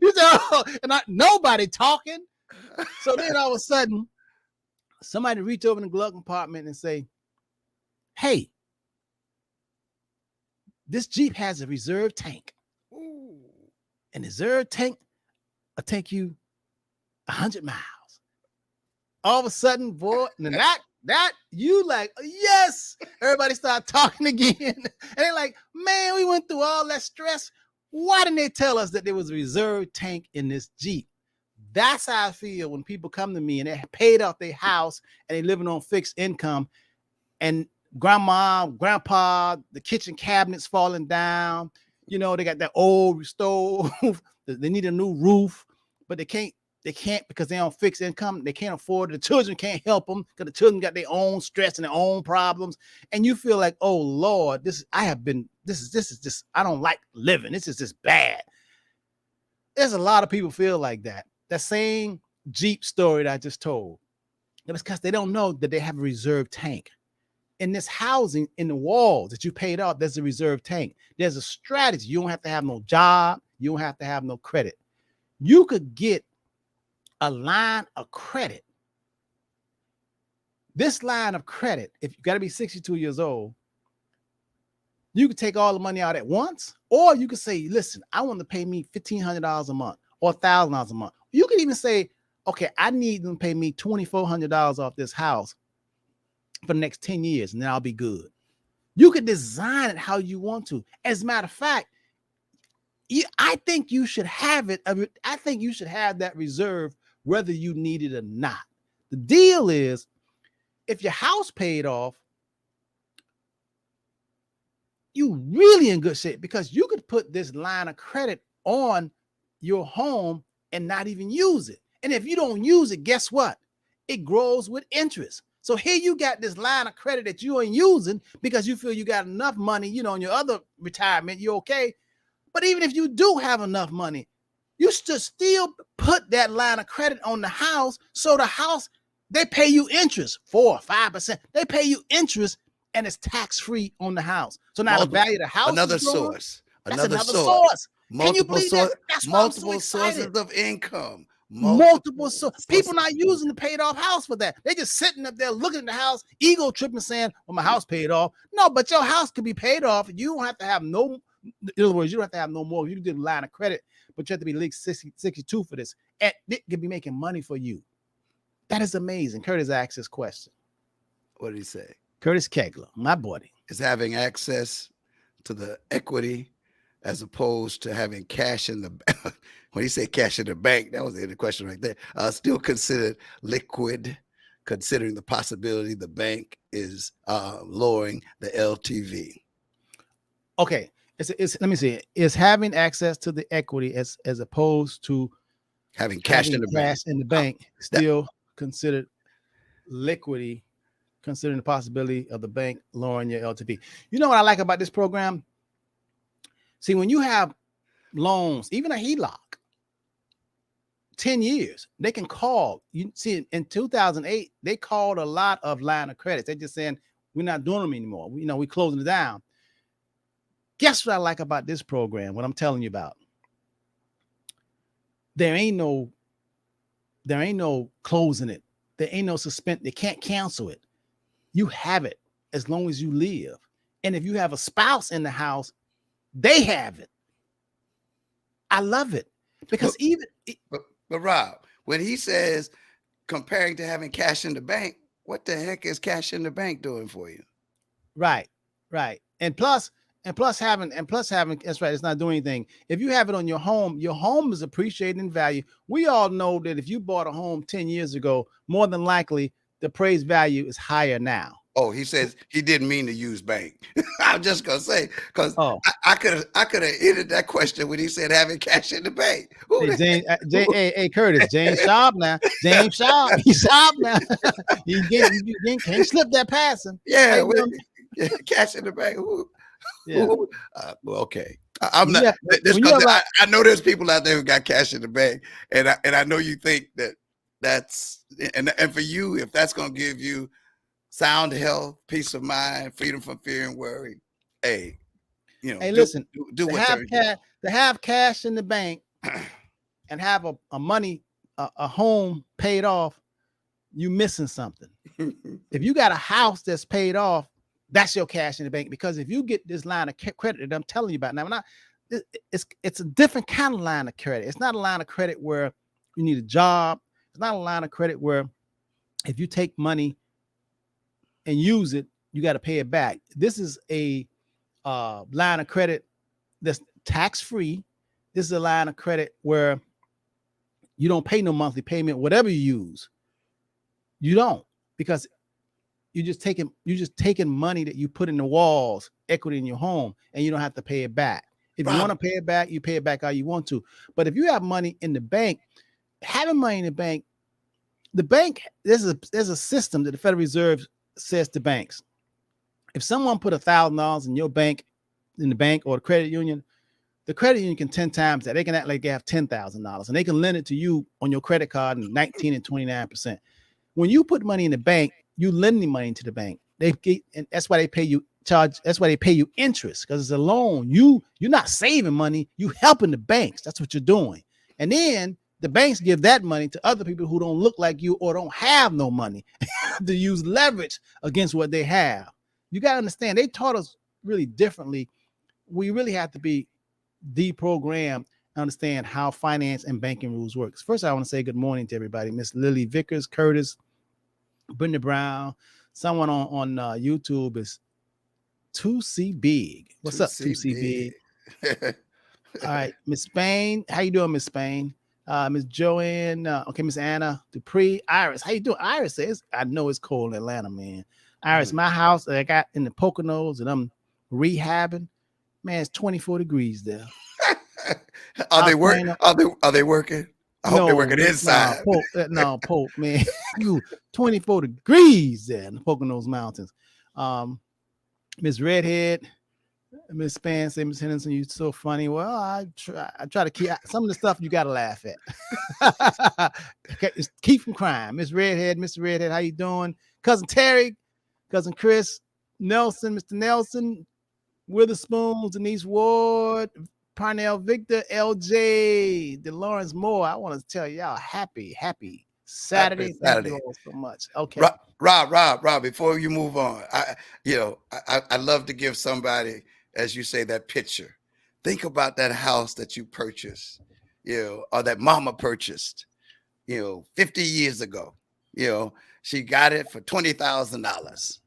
You know, and nobody talking. So then all of a sudden, somebody reach over in the glove compartment and say, hey, this Jeep has a reserve tank. Ooh. And the reserve tank will take you 100 miles. All of a sudden, boy, and that you like, yes, everybody start talking again. And they're like, man, we went through all that stress. Why didn't they tell us that there was a reserve tank in this Jeep? That's how I feel when people come to me and they paid off their house and they living on fixed income and grandma, grandpa, the kitchen cabinets falling down. You know, they got that old stove. They need a new roof, but they can't because they're on fixed income. They can't afford it. The children can't help them because the children got their own stress and their own problems. And you feel like, oh Lord, this is just, I don't like living. This is just bad. There's a lot of people feel like that. That same Jeep story that I just told. It was because they don't know that they have a reserve tank. In this housing, in the walls that you paid off, there's a reserve tank. There's a strategy. You don't have to have no job. You don't have to have no credit. You could get a line of credit. This line of credit, if you got to be 62 years old, you could take all the money out at once, or you could say, listen, I want to pay me $1,500 a month or $1,000 a month. You can even say, okay, I need them to pay me $2,400 off this house for the next 10 years, and then I'll be good. You could design it how you want to. As a matter of fact, I think you should have it. I think you should have that reserve whether you need it or not. The deal is, if your house paid off, you really in good shape because you could put this line of credit on your home and not even use it. And if you don't use it, guess what? It grows with interest. So here you got this line of credit that you ain't using because you feel you got enough money, you know, in your other retirement, you're okay. But even if you do have enough money, you should still put that line of credit on the house. So the house, they pay you interest, 4 or 5%. They pay you interest and it's tax-free on the house. So now the value of the house another source. Another source. Multiple sources of income. Multiple sources. People not using the paid off house for that. They just sitting up there looking at the house, ego tripping, saying, well, my house paid off. No, but your house could be paid off. You don't have to have no, in other words, you don't have to have no more. You can do the line of credit, but you have to be at least 62 for this. And it could be making money for you. That is amazing. Curtis asked this question. What did he say? Curtis Kegler, my buddy. is having access to the equity as opposed to having cash in the bank. When you say cash in the bank, that was the question right there. Still considered liquid, considering the possibility the bank is lowering the LTV. Okay, it's let me see. Is having access to the equity as opposed to Having cash in the bank. in the bank still considered liquidity, considering the possibility of the bank lowering your LTV. You know what I like about this program? See, when you have loans, even a HELOC, 10 years, they can call. You see, in 2008, they called a lot of line of credits. They're just saying, we're not doing them anymore. We're closing it down. Guess what I like about this program, what I'm telling you about? There ain't no closing it. There ain't no suspend. They can't cancel it. You have it as long as you live. And if you have a spouse in the house, they have it. I love it because But Rob, when he says comparing to having cash in the bank, what the heck is cash in the bank doing for you? Right. And plus having that's right, it's not doing anything. If you have it on your home is appreciating in value. We all know that if you bought a home 10 years ago, more than likely the appraised value is higher now. Oh, he says he didn't mean to use bank. I'm just gonna say because I could have ended that question when he said having cash in the bank. Hey, Curtis, James Sharp now. James Sharp, he's sharp now. you can't slip that passing. Yeah, cash in the bank. Yeah. Well, okay. I'm not. I know there's people out there who got cash in the bank, and I know you think that's and for you, if that's gonna give you sound health, peace of mind, freedom from fear and worry. Hey, listen, do to have cash in the bank and have a home paid off, you missing something. If you got a house that's paid off, that's your cash in the bank. Because if you get this line of credit that I'm telling you about now, it's a different kind of line of credit. It's not a line of credit where you need a job. It's not a line of credit where if you take money and use it, you got to pay it back. This is a line of credit that's tax-free. This is a line of credit where you don't pay no monthly payment, whatever you use. You don't, because you're just taking money that you put in the walls, equity in your home, and you don't have to pay it back. If you want to pay it back, you pay it back how you want to. But if you have money in the bank, having money in the bank, there's a system that the Federal Reserve says to banks. If someone put $1,000 in your bank, in the bank or the credit union, the credit union can 10 times that. They can act like they have $10,000 and they can lend it to you on your credit card in 19 and 29%. When you put money in the bank, you lending money to the bank. And that's why they pay you That's why they pay you interest, because it's a loan. You're not saving money. You helping the banks. That's what you're doing. And then the banks give that money to other people who don't look like you or don't have no money to use leverage against what they have. You got to understand, they taught us really differently. We really have to be deprogrammed and understand how finance and banking rules work. First, I want to say good morning to everybody. Miss Lily Vickers, Curtis, Brenda Brown. Someone on YouTube is 2C Big. What's up, 2C Big? All right, Miss Spain. How you doing, Miss Spain? Miss Joanne. Okay, Miss Anna Dupree. Iris, how you doing? Iris says, I know it's cold in Atlanta, man. Iris, my house that I got in the Poconos and I'm rehabbing, man, it's 24 degrees there. Are they working? Are they working? I hope they're working inside. Pope, man. 24 degrees there in the Poconos Mountains. Miss Redhead, Miss Span, say, Miss Henderson, you're so funny. Well, I try to keep some of the stuff you gotta laugh at. Keep from crying. Miss Redhead, Mr. Redhead, how you doing? Cousin Terry, Cousin Chris, Nelson, Mr. Nelson, Witherspoon, Denise Ward, Parnell Victor, LJ, DeLawrence Moore. I want to tell y'all happy Saturday. Thank you all so much. Okay. Rob, before you move on, I love to give somebody, as you say, that picture. Think about that house that you purchased, or that mama purchased, 50 years ago. She got it for $20,000,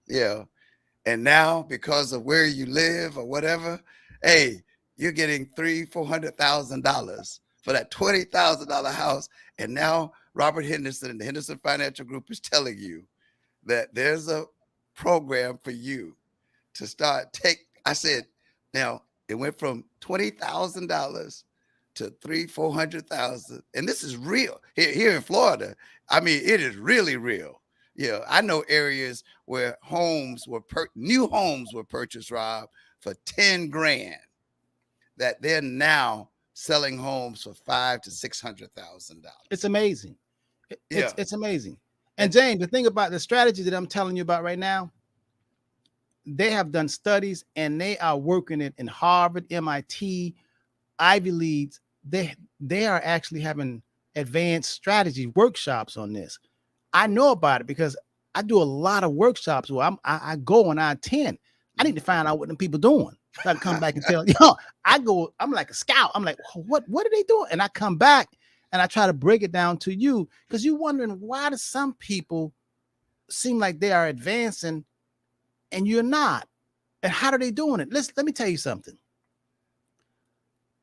And now, because of where you live or whatever, hey, you're getting $300,000-$400,000 for that $20,000 house. And now Robert Henderson and the Henderson Financial Group is telling you that there's a program for you to start I said, now it went from $20,000 to 300,000-400,000. And this is real here in Florida. I mean, it is really real. Yeah, I know areas where new homes were purchased, Rob, for 10 grand, that they're now selling homes for $500,000-$600,000. It's amazing. Yeah. It's amazing. And James, the thing about the strategy that I'm telling you about right now, they have done studies and they are working it in Harvard, MIT, Ivy Leagues. They are actually having advanced strategy workshops on this. I know about it because I do a lot of workshops where I go and I attend. I need to find out what them people doing. So I come back and tell I'm like a scout. I'm like, what are they doing? And I come back and I try to break it down to you, because you're wondering, why do some people seem like they are advancing and you're not? And how are they doing it? Let me tell you something.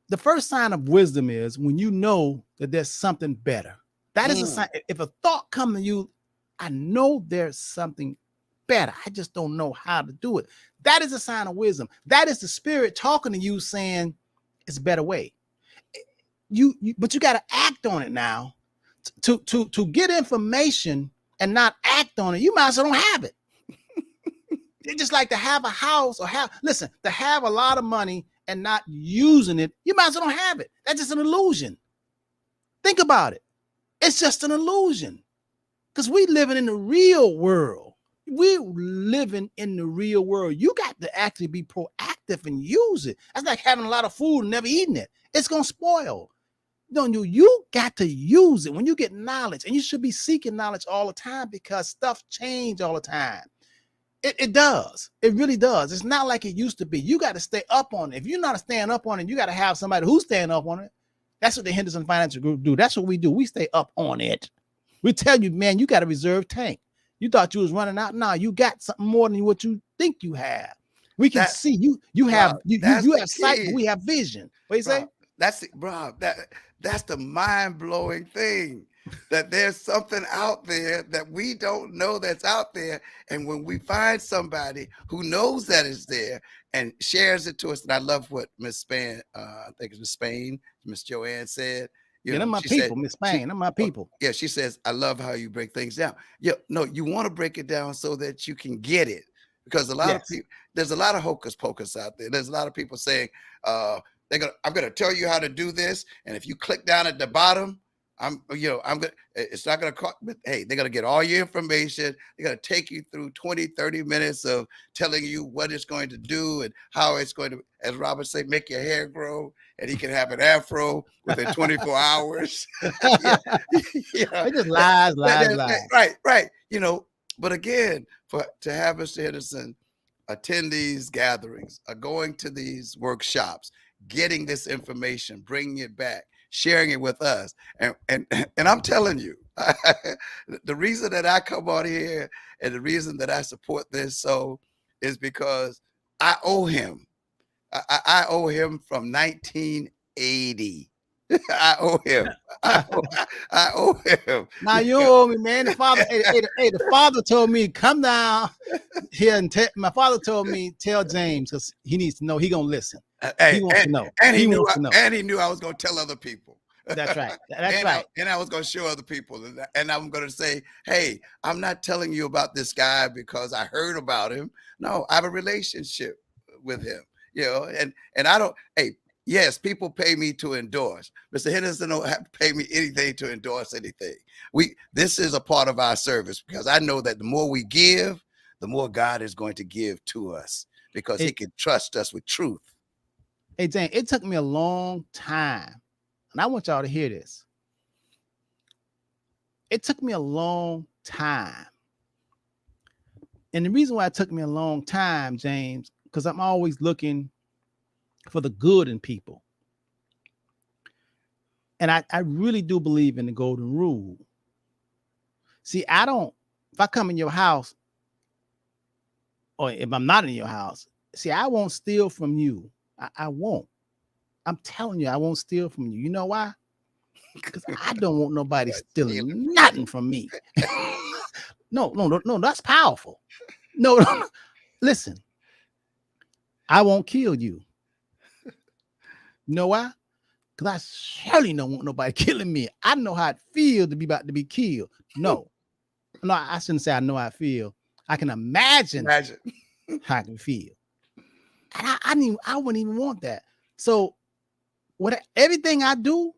The first sign of wisdom is when you know that there's something better. That is a sign. If a thought comes to you, I know there's something better. I just don't know how to do it. That is a sign of wisdom. That is the spirit talking to you saying it's a better way. But you got to act on it now. To get information and not act on it, you might as well don't have it. It's just like to have a house to have a lot of money and not using it, you might as well don't have it. That's just an illusion. Think about it. It's just an illusion, because we living in the real world. We're living in the real world. You got to actually be proactive and use it. That's like having a lot of food and never eating it. It's going to spoil. You got to use it when you get knowledge, and you should be seeking knowledge all the time, because stuff change all the time. It does. It really does. It's not like it used to be. You got to stay up on it. If you're not staying up on it, you got to have somebody who's staying up on it. That's what the Henderson Financial Group do. That's what we do. We stay up on it. We tell you, man, you got a reserve tank. You thought you was running out. Nah, you got something more than what you think you have. We can see you. You have sight, but we have vision. What do you say? That's it, bro. That's the mind-blowing thing. That there's something out there that we don't know that's out there. And when we find somebody who knows that is there and shares it to us, and I love what Miss Spain, I think it's Miss Spain, Miss Joanne said. I'm my people, Miss Spain. I'm my people. Yeah, she says, I love how you break things down. Yeah, no, you want to break it down so that you can get it. Because a lot of people, there's a lot of hocus pocus out there. There's a lot of people saying, I'm gonna tell you how to do this. And if you click down at the bottom, it's not going to cost, but hey, they're going to get all your information. They're going to take you through 20-30 minutes of telling you what it's going to do and how it's going to, as Robert said, make your hair grow, and he can have an afro within 24 hours. It just lies. Right. But again, to have Mr. Henderson attend these gatherings, going to these workshops, getting this information, bringing it back, sharing it with us. And I'm telling you, the reason that I come on here and the reason that I support this is because I owe him. I owe him from 1980. I owe him. I owe him. Now you owe me, man. The father, the father told me, come down here and my father told me, tell James, because he needs to know. He gonna listen. He wants to know. And he knew I was gonna tell other people. That's right. That's right. And I was going to show other people, and I'm going to say, hey, I'm not telling you about this guy because I heard about him. No, I have a relationship with him, and I don't. Hey, yes, people pay me to endorse. Mr. Henderson don't have to pay me anything to endorse anything. This is a part of our service, because I know that the more we give, the more God is going to give to us, because he can trust us with truth. Hey, Jane, it took me a long time. And I want y'all to hear this. It took me a long time. And the reason why it took me a long time, James, because I'm always looking for the good in people. And I really do believe in the golden rule. See, if I come in your house, or if I'm not in your house, see, I won't steal from you. I won't. I'm telling you, I won't steal from you. You know why? Because I don't want nobody stealing nothing from me. No, that's powerful. No, listen, I won't kill you. You know why? Because I surely don't want nobody killing me. I know how it feels to be about to be killed. No, I shouldn't say I know how I feel. I can imagine how I can feel. And I wouldn't even want that. So everything I do,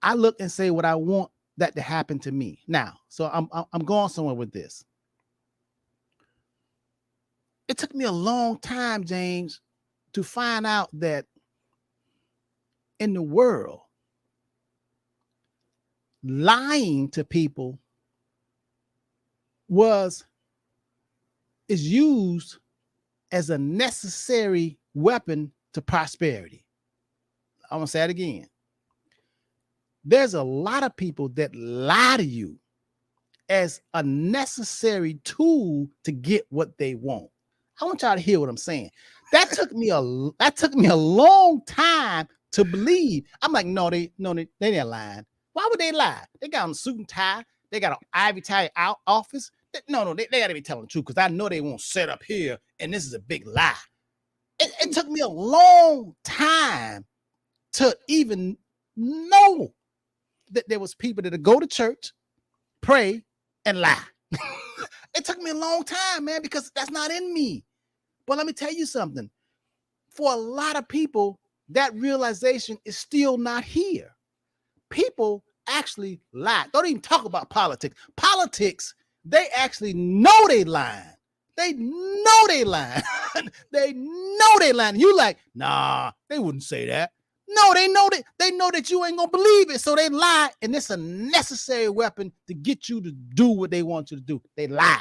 I look and say what I want that to happen to me. Now, so I'm going somewhere with this. It took me a long time, James, to find out that in the world, lying to people is used as a necessary weapon to prosperity. I'm gonna say it again. There's a lot of people that lie to you as a necessary tool to get what they want. I want y'all to hear what I'm saying. That took me a long time to believe. I'm like, no, they didn't lie. Why would they lie? They got on a suit and tie. They got an Ivy tie out office. No, they got to be telling the truth because I know they won't sit up here and this is a big lie. It took me a long time to even know that there was people that go to church, pray, and lie. It took me a long time, man, because that's not in me. But let me tell you something. For a lot of people, that realization is still not here. People actually lie. Don't even talk about politics. Politics, they actually know they lying. They know they lying. They know they lying. You like, nah, they wouldn't say that. No, they know that you ain't gonna believe it. So they lie, and it's a necessary weapon to get you to do what they want you to do. They lie.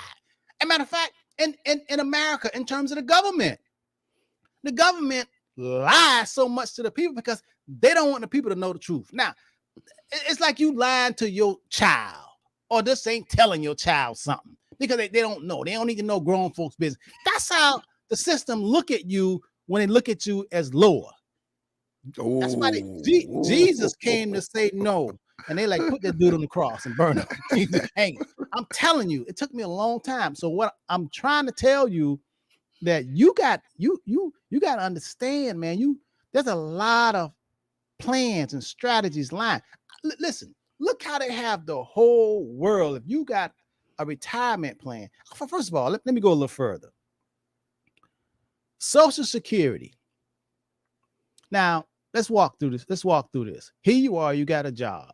As a matter of fact, in America, in terms of the government lies so much to the people because they don't want the people to know the truth. Now, it's like you lying to your child, or just ain't telling your child something because they don't know. They don't need to know grown folks' business. That's how the system look at you when they look at you as lower. That's why Jesus came to say no. And they like put that dude on the cross and burn him. Hang. I'm telling you, it took me a long time. So what I'm trying to tell you that you got to understand, man. There's a lot of plans and strategies lying. Listen, look how they have the whole world. If you got a retirement plan, first of all, let me go a little further. Social Security. Now, let's walk through this. Here you are, you got a job.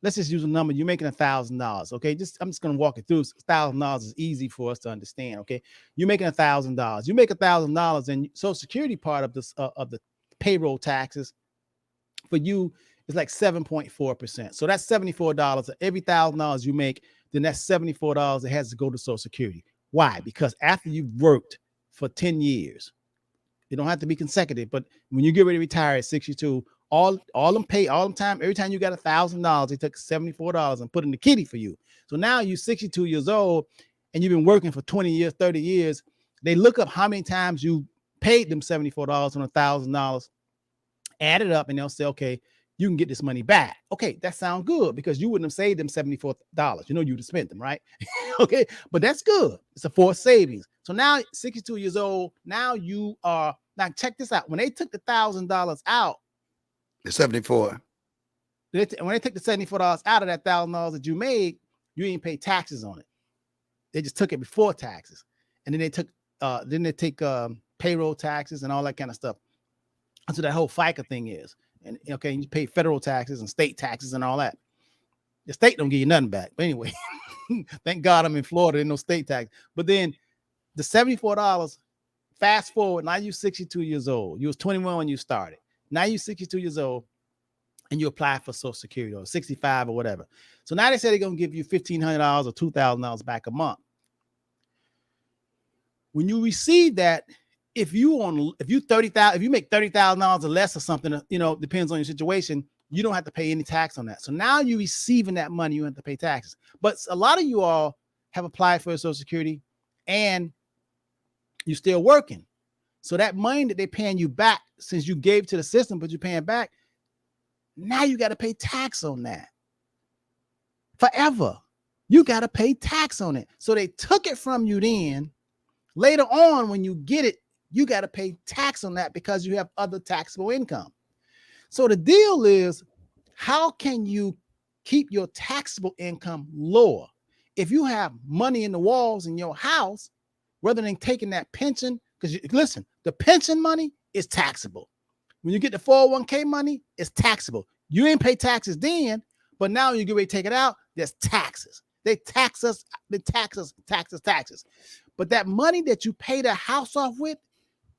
Let's just use a number. You're making $1,000. Okay. I'm just going to walk it through. $1,000 is easy for us to understand. Okay. You're making $1,000. You make $1,000 and Social Security part of this, of the payroll taxes for you is like 7.4%. So that's $74. Every $1,000 you make, then that's $74 that has to go to Social Security. Why? Because after you've worked for 10 years, it don't have to be consecutive, but when you get ready to retire at 62, all them time, every time you got $1,000, they took $74 and put in the kitty for you. So now you're 62 years old and you've been working for 20 years, 30 years. They look up how many times you paid them $74 on $1,000, add it up, and they'll say, okay, you can get this money back. Okay, that sounds good because you wouldn't have saved them $74. You know, you'd have spent them, right? Okay, but that's good. It's a forced savings. So now 62 years old, now check this out. When they took the $1,000 out, the 74. When they took the $74 out of that $1,000 that you made, you didn't pay taxes on it. They just took it before taxes. And then they take payroll taxes and all that kind of stuff. That's what that whole FICA thing is. And okay, you pay federal taxes and state taxes and all that. The state don't give you nothing back. But anyway, thank God I'm in Florida, there's no state tax. But then the $74, fast forward, now you're 62 years old. You was 21 when you started. Now you're 62 years old and you apply for Social Security or 65 or whatever. So now they say they're going to give you $1,500 or $2,000 back a month. When you receive that, if you make $30,000 or less or something, depends on your situation, you don't have to pay any tax on that. So now you're receiving that money, you don't have to pay taxes. But a lot of you all have applied for Social Security and You're still working. So that money that they're paying you back, since you gave to the system, but you're paying back, now you got to pay tax on that forever. You got to pay tax on it. So they took it from you then. Later on, when you get it, you got to pay tax on that because you have other taxable income. So the deal is, how can you keep your taxable income lower? If you have money in the walls in your house, rather than taking that pension, because listen, the pension money is taxable. When you get the 401k money, it's taxable. You ain't pay taxes then, but now you get ready to take it out, there's taxes. They tax us, taxes. But that money that you pay the house off with,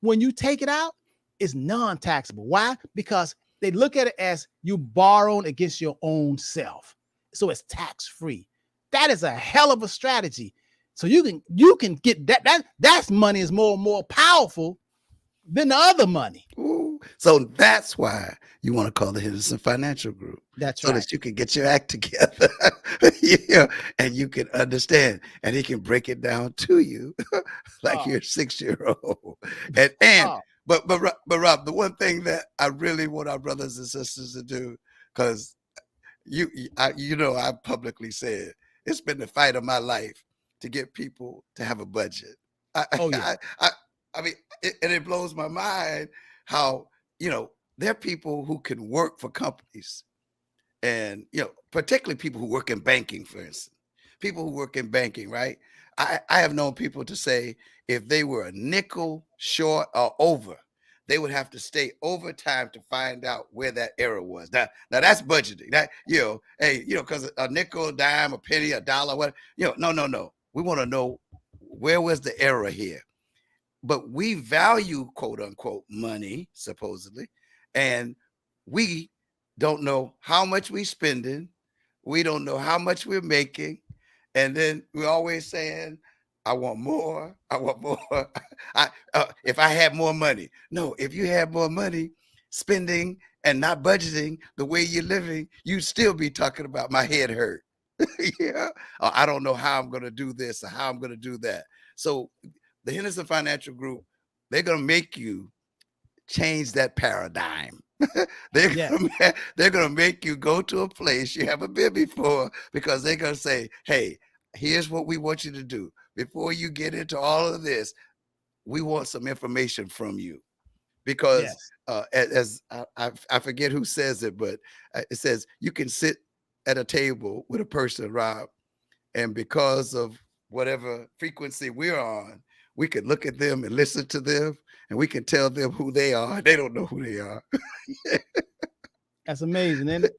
when you take it out, is non-taxable. Why? Because they look at it as you borrowing against your own self. So it's tax-free. That is a hell of a strategy. So you can get that money is more and more powerful than the other money. Ooh. So that's why you want to call the Henderson Financial Group. That's so right. that you can get your act together, and you can understand, and he can break it down to you like you're a 6-year-old. But Rob, the one thing that I really want our brothers and sisters to do, because I publicly said it's been the fight of my life to get people to have a budget. I mean, it blows my mind how, there are people who can work for companies, and, particularly people who work in banking, for instance, people who work in banking, right? I have known people to say if they were a nickel short or over, they would have to stay overtime to find out where that error was. Now that's budgeting. That, because a nickel, a dime, a penny, a dollar, what, no. We want to know, where was the error here? But we value, quote unquote, money, supposedly, and we don't know how much we're spending. We don't know how much we're making. And then we're always saying, I want more. I want more. If I had more money. No, if you had more money spending and not budgeting the way you're living, you'd still be talking about my head hurt. Yeah. I don't know how I'm going to do this or how I'm going to do that. So the Henderson Financial Group, they're going to make you change that paradigm. They're going to make you go to a place you haven't been before, because they're going to say, hey, here's what we want you to do. Before you get into all of this, we want some information from you. Because as I forget who says it, but it says you can sit at a table with a person, Rob, and because of whatever frequency we're on, we can look at them and listen to them, and we can tell them who they are. They don't know who they are. That's amazing, isn't it?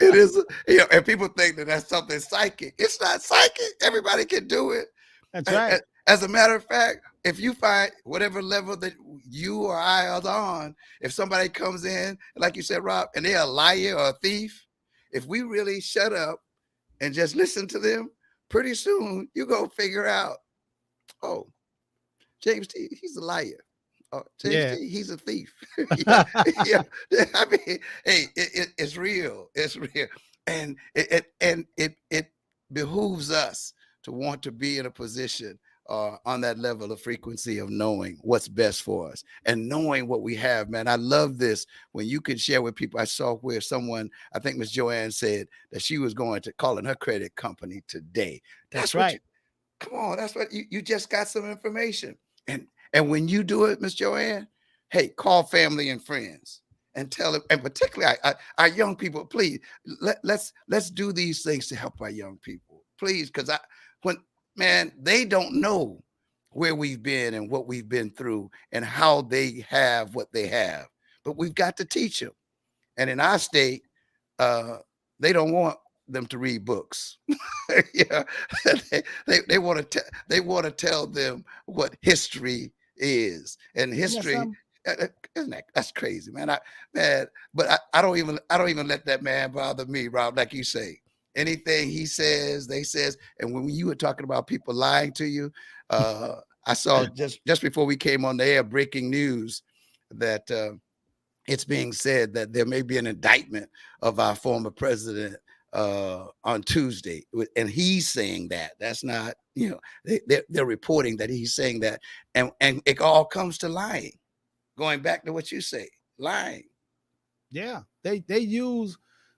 It is, and people think that that's something psychic. It's not psychic. Everybody can do it. That's right. As a matter of fact, if you find whatever level that you or I are on, if somebody comes in, like you said, Rob, and they're a liar or a thief, if we really shut up and just listen to them, pretty soon you go figure out, oh, James T, he's a liar. Oh, James T, he's a thief. Yeah. I mean, hey, it's real. It's real. And it behooves us to want to be in a position on that level of frequency of knowing what's best for us and knowing what we have, man. I love this when you can share with people. I saw where someone, I think Miss Joanne, said that she was going to call in her credit company today. That's right. Come on, that's what you just got some information. And when you do it, Miss Joanne, hey, call family and friends and tell them, and particularly our young people, please, let's do these things to help our young people, please, because man, they don't know where we've been and what we've been through and how they have what they have, but we've got to teach them. And in our state, they don't want them to read books. Yeah, they want to tell them what history is, and history. Isn't that's crazy, man? But I don't even let that man bother me, Rob. Like you say, anything he says, they says. And when you were talking about people lying to you, I saw just before we came on the air, breaking news that it's being said that there may be an indictment of our former president on Tuesday, and he's saying that. That's not, they're reporting that he's saying that, and it all comes to lying. Going back to what you say, lying. Yeah, they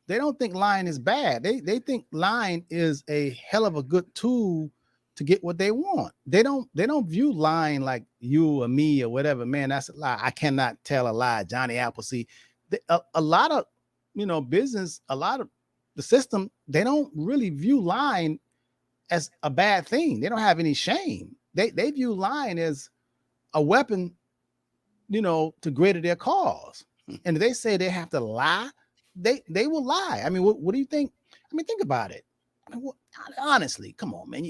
don't think lying is bad. They think lying is a hell of a good tool to get what they want. They don't view lying like you or me or whatever. Man, that's a lie. I cannot tell a lie. Johnny Appleseed. A lot of business, a lot of the system, they don't really view lying as a bad thing. They don't have any shame. They view lying as a weapon, to greater their cause. And if they say they have to lie, they will lie. I mean, what do you think? I mean, think about it. I mean, honestly, come on, man.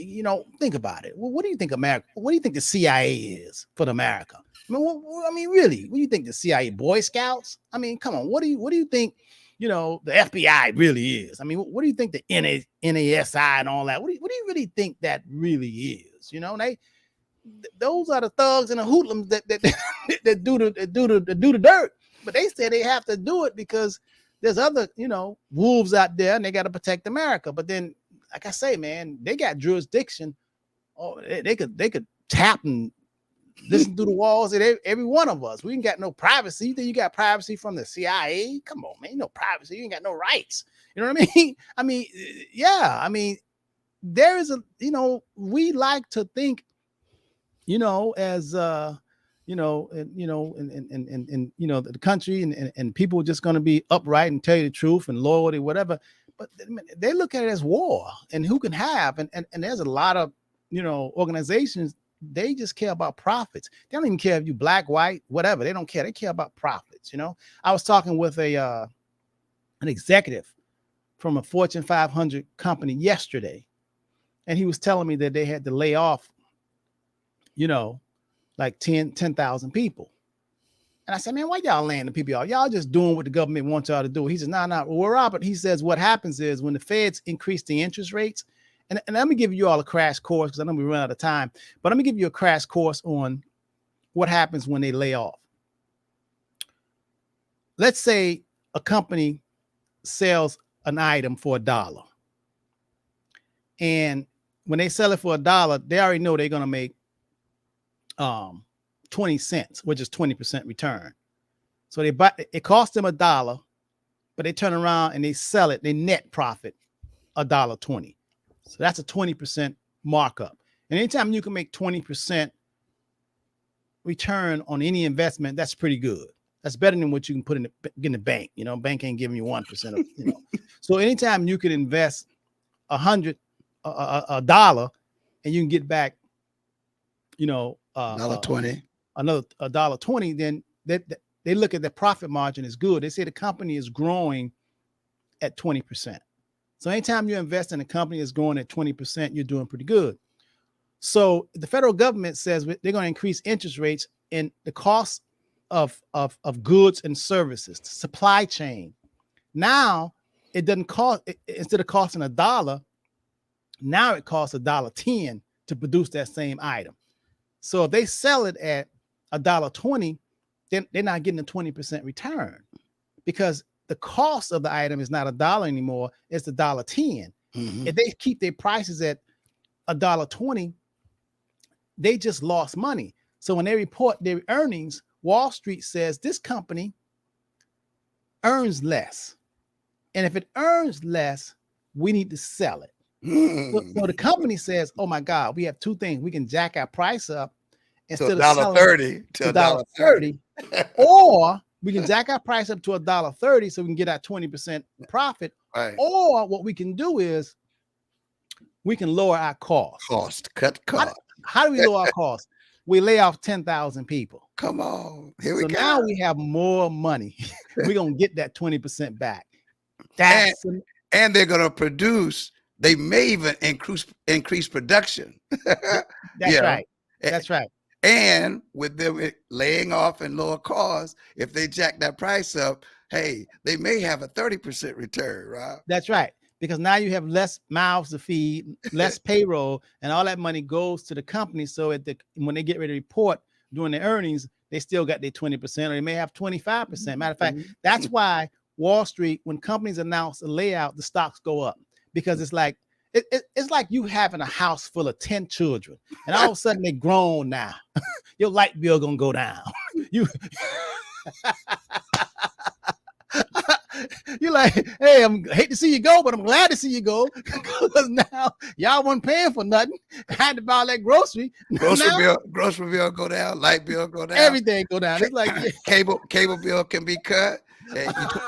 Think about it. What do you think America? What do you think the CIA is for America? I mean, really, what do you think the CIA, Boy Scouts? I mean, come on. What do you think? The FBI really is. I mean, what do you think the NASI and all that? What do you really think that really is? Those are the thugs and the hoodlums that do the dirt. But they say they have to do it because there's other, wolves out there and they got to protect America. But then, like I say, man, they got jurisdiction. Oh, they could tap and listen through the walls at every one of us. We ain't got no privacy. You think you got privacy from the CIA? Come on, man. No privacy. You ain't got no rights. You know what I mean? I mean, yeah. I mean, there is we like to think, as and the country and people are just going to be upright and tell you the truth and loyalty, whatever. But they look at it as war and who can have, and there's a lot of, organizations, they just care about profits. They don't even care if you black, white, whatever. They don't care. They care about profits. I was talking with an executive from a Fortune 500 company yesterday, and he was telling me that they had to lay off, like 10,000 people. And I said, man, why y'all laying the people off? Y'all just doing what the government wants y'all to do. He says, no. Well, Robert, he says, what happens is when the feds increase the interest rates, and let me give you all a crash course because I know we run out of time, but let me give you a crash course on what happens when they lay off. Let's say a company sells an item for $1. And when they sell it for $1, they already know they're going to make 20 cents, which is 20% return. So it costs them $1, but they turn around and they sell it, they net profit $1.20. So that's a 20% markup. And anytime you can make 20% return on any investment, that's pretty good. That's better than what you can put in the bank. Bank ain't giving you 1% of, So anytime you can invest $100 and you can get back, $1.20, another $1.20, then they look at the profit margin is good. They say the company is growing at 20%. So anytime you invest in a company that's growing at 20%, you're doing pretty good. So the federal government says they're going to increase interest rates in the cost of goods and services, supply chain. Now it doesn't cost, instead of costing $1, now it costs $1.10 to produce that same item. So if they sell it at $1.20, then they're not getting a 20% return because the cost of the item is not $1 anymore. It's $1.10. Mm-hmm. If they keep their prices at $1.20, they just lost money. So when they report their earnings, Wall Street says this company earns less. And if it earns less, we need to sell it. So the company says, oh my God, we have two things. We can jack our price up instead of $1.30 to $1.30, or we can jack our price up to $1.30 so we can get our 20% profit. Right. Or what we can do is we can lower our cost. Cut cost. How do we lower our cost? We lay off 10,000 people. Come on. Here we go. Now we have more money. We're going to get that 20% back. And they're going to produce. They may even increase production. That's right. That's right. And with them laying off and lower costs, if they jack that price up, hey, they may have a 30% return, right? That's right. Because now you have less mouths to feed, less payroll, and all that money goes to the company. So when they get ready to report during their earnings, they still got their 20%, or they may have 25%. Matter of fact, that's why Wall Street, when companies announce a layout, the stocks go up because it's like it's like you having a house full of 10 children, and all of a sudden they grown now. Your light bill gonna go down. You you're like, hey, I'm hate to see you go, but I'm glad to see you go because now y'all wasn't paying for nothing. I had to buy all that grocery. Grocery bill go down, light bill go down, everything go down. It's like cable bill can be cut.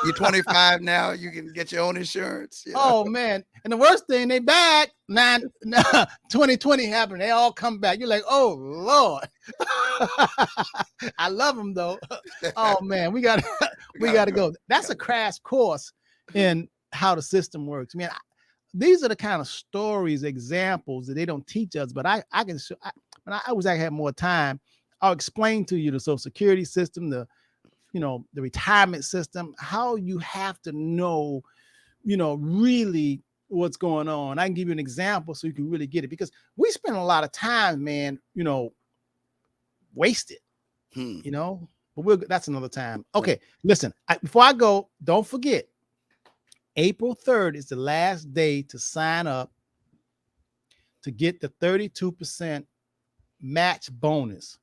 You're 25 now. You can get your own insurance. You know? Oh man! And the worst thing, they back 2020 happened. They all come back. You're like, oh Lord. I love them though. Oh man, we got to go. That's a crash course in how the system works. Man, these are the kind of stories, examples that they don't teach us. But I can show. When I was actually have more time, I'll explain to you the Social Security system, the retirement system, how you have to know, really what's going on. I can give you an example so you can really get it, because we spend a lot of time, man, wasted, but that's another time. Okay. Listen, before I go, don't forget, April 3rd is the last day to sign up to get the 32% match bonus,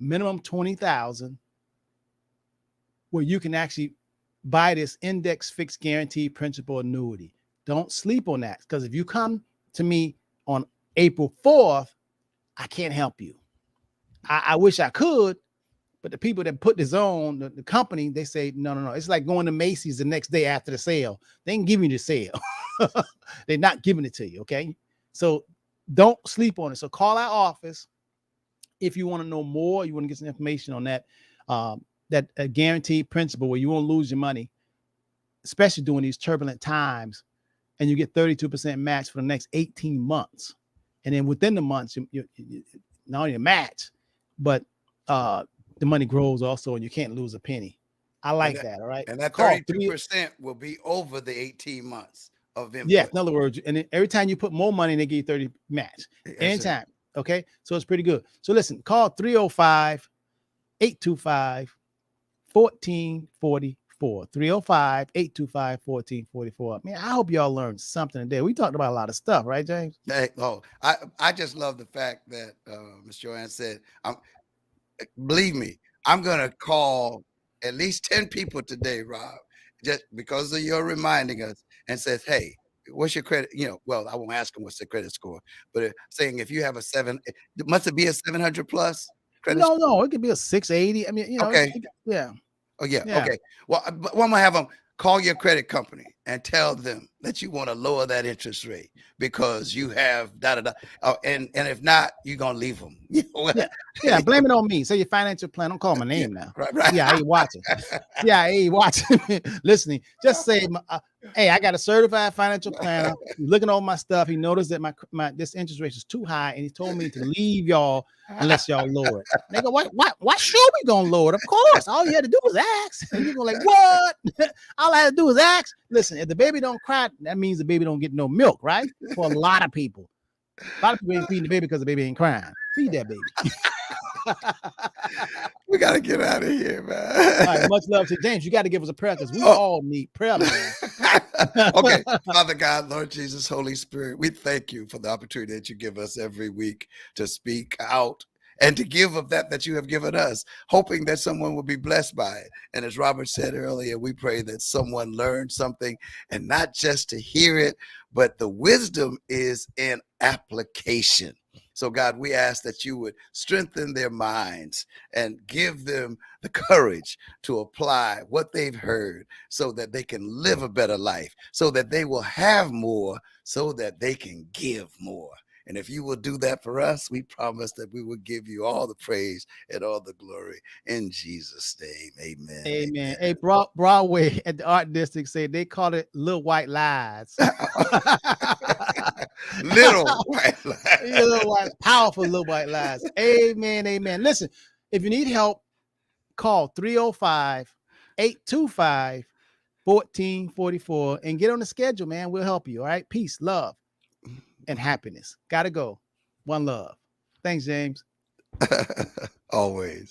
minimum 20,000. Where you can actually buy this index fixed guaranteed principal annuity. Don't sleep on that, because if you come to me on April 4th, I can't help you. I wish I could, but the people that put this on, the company, they say, no. It's like going to Macy's the next day after the sale. They ain't giving you the sale. They're not giving it to you, okay? So don't sleep on it. So call our office if you want to know more, you want to get some information on that. That guaranteed principal where you won't lose your money, especially during these turbulent times, and you get 32% match for the next 18 months. And then within the months, you not only a match, but the money grows also, and you can't lose a penny. I like that. All right. And that 32% will be over the 18 months of input. Yeah. In other words, and every time you put more money, they give you 30 match. Anytime. Okay. So it's pretty good. So listen, call 305-825 1444 305-825-1444. Man, I hope y'all learned something today. We talked about a lot of stuff, right, James? I just love the fact that Ms. Joanne said, believe me, I'm gonna call at least 10 people today, Rob, just because of your reminding us, and says, hey, what's your credit? Well, I won't ask them what's their credit score, but saying if you have must it be a 700 plus? No, it could be a 680. I mean, okay. Yeah. Oh, yeah. Okay. Well, I'm going to have them call your credit company and tell them that you want to lower that interest rate because you have and if not, you're going to leave them. Yeah. Blame it on me. Say your financial plan. Don't call my name now. Right. Yeah, I ain't watching. Listening. Just say, hey, I got a certified financial planner. He's looking over my stuff. He noticed that my this interest rate is too high, and he told me to leave y'all unless y'all lower it. And they go, why sure we gonna lower it? Of course. All you had to do was ask. And you're gonna like, what? All I had to do was ask. Listen, if the baby don't cry, that means the baby don't get no milk, right? For a lot of people. A lot of people ain't feeding the baby because the baby ain't crying. Feed that baby. We got to get out of here, man. All right, much love to James. You got to give us a prayer because we all need prayer, man. Okay. Father God, Lord Jesus, Holy Spirit, we thank you for the opportunity that you give us every week to speak out and to give of that you have given us, hoping that someone will be blessed by it. And as Robert said earlier, we pray that someone learned something, and not just to hear it, but the wisdom is in application. So God, we ask that you would strengthen their minds and give them the courage to apply what they've heard so that they can live a better life, so that they will have more, so that they can give more. And if you will do that for us, we promise that we will give you all the praise and all the glory in Jesus' name. Amen. Amen. Hey, Broadway at the Art District say they call it Little White Lies. Little white lies. Powerful little white lies. Amen. Amen. Listen, if you need help, call 305-825-1444 and get on the schedule, man. We'll help you. All right. Peace, love, and happiness. Gotta go. One love. Thanks, James. Always.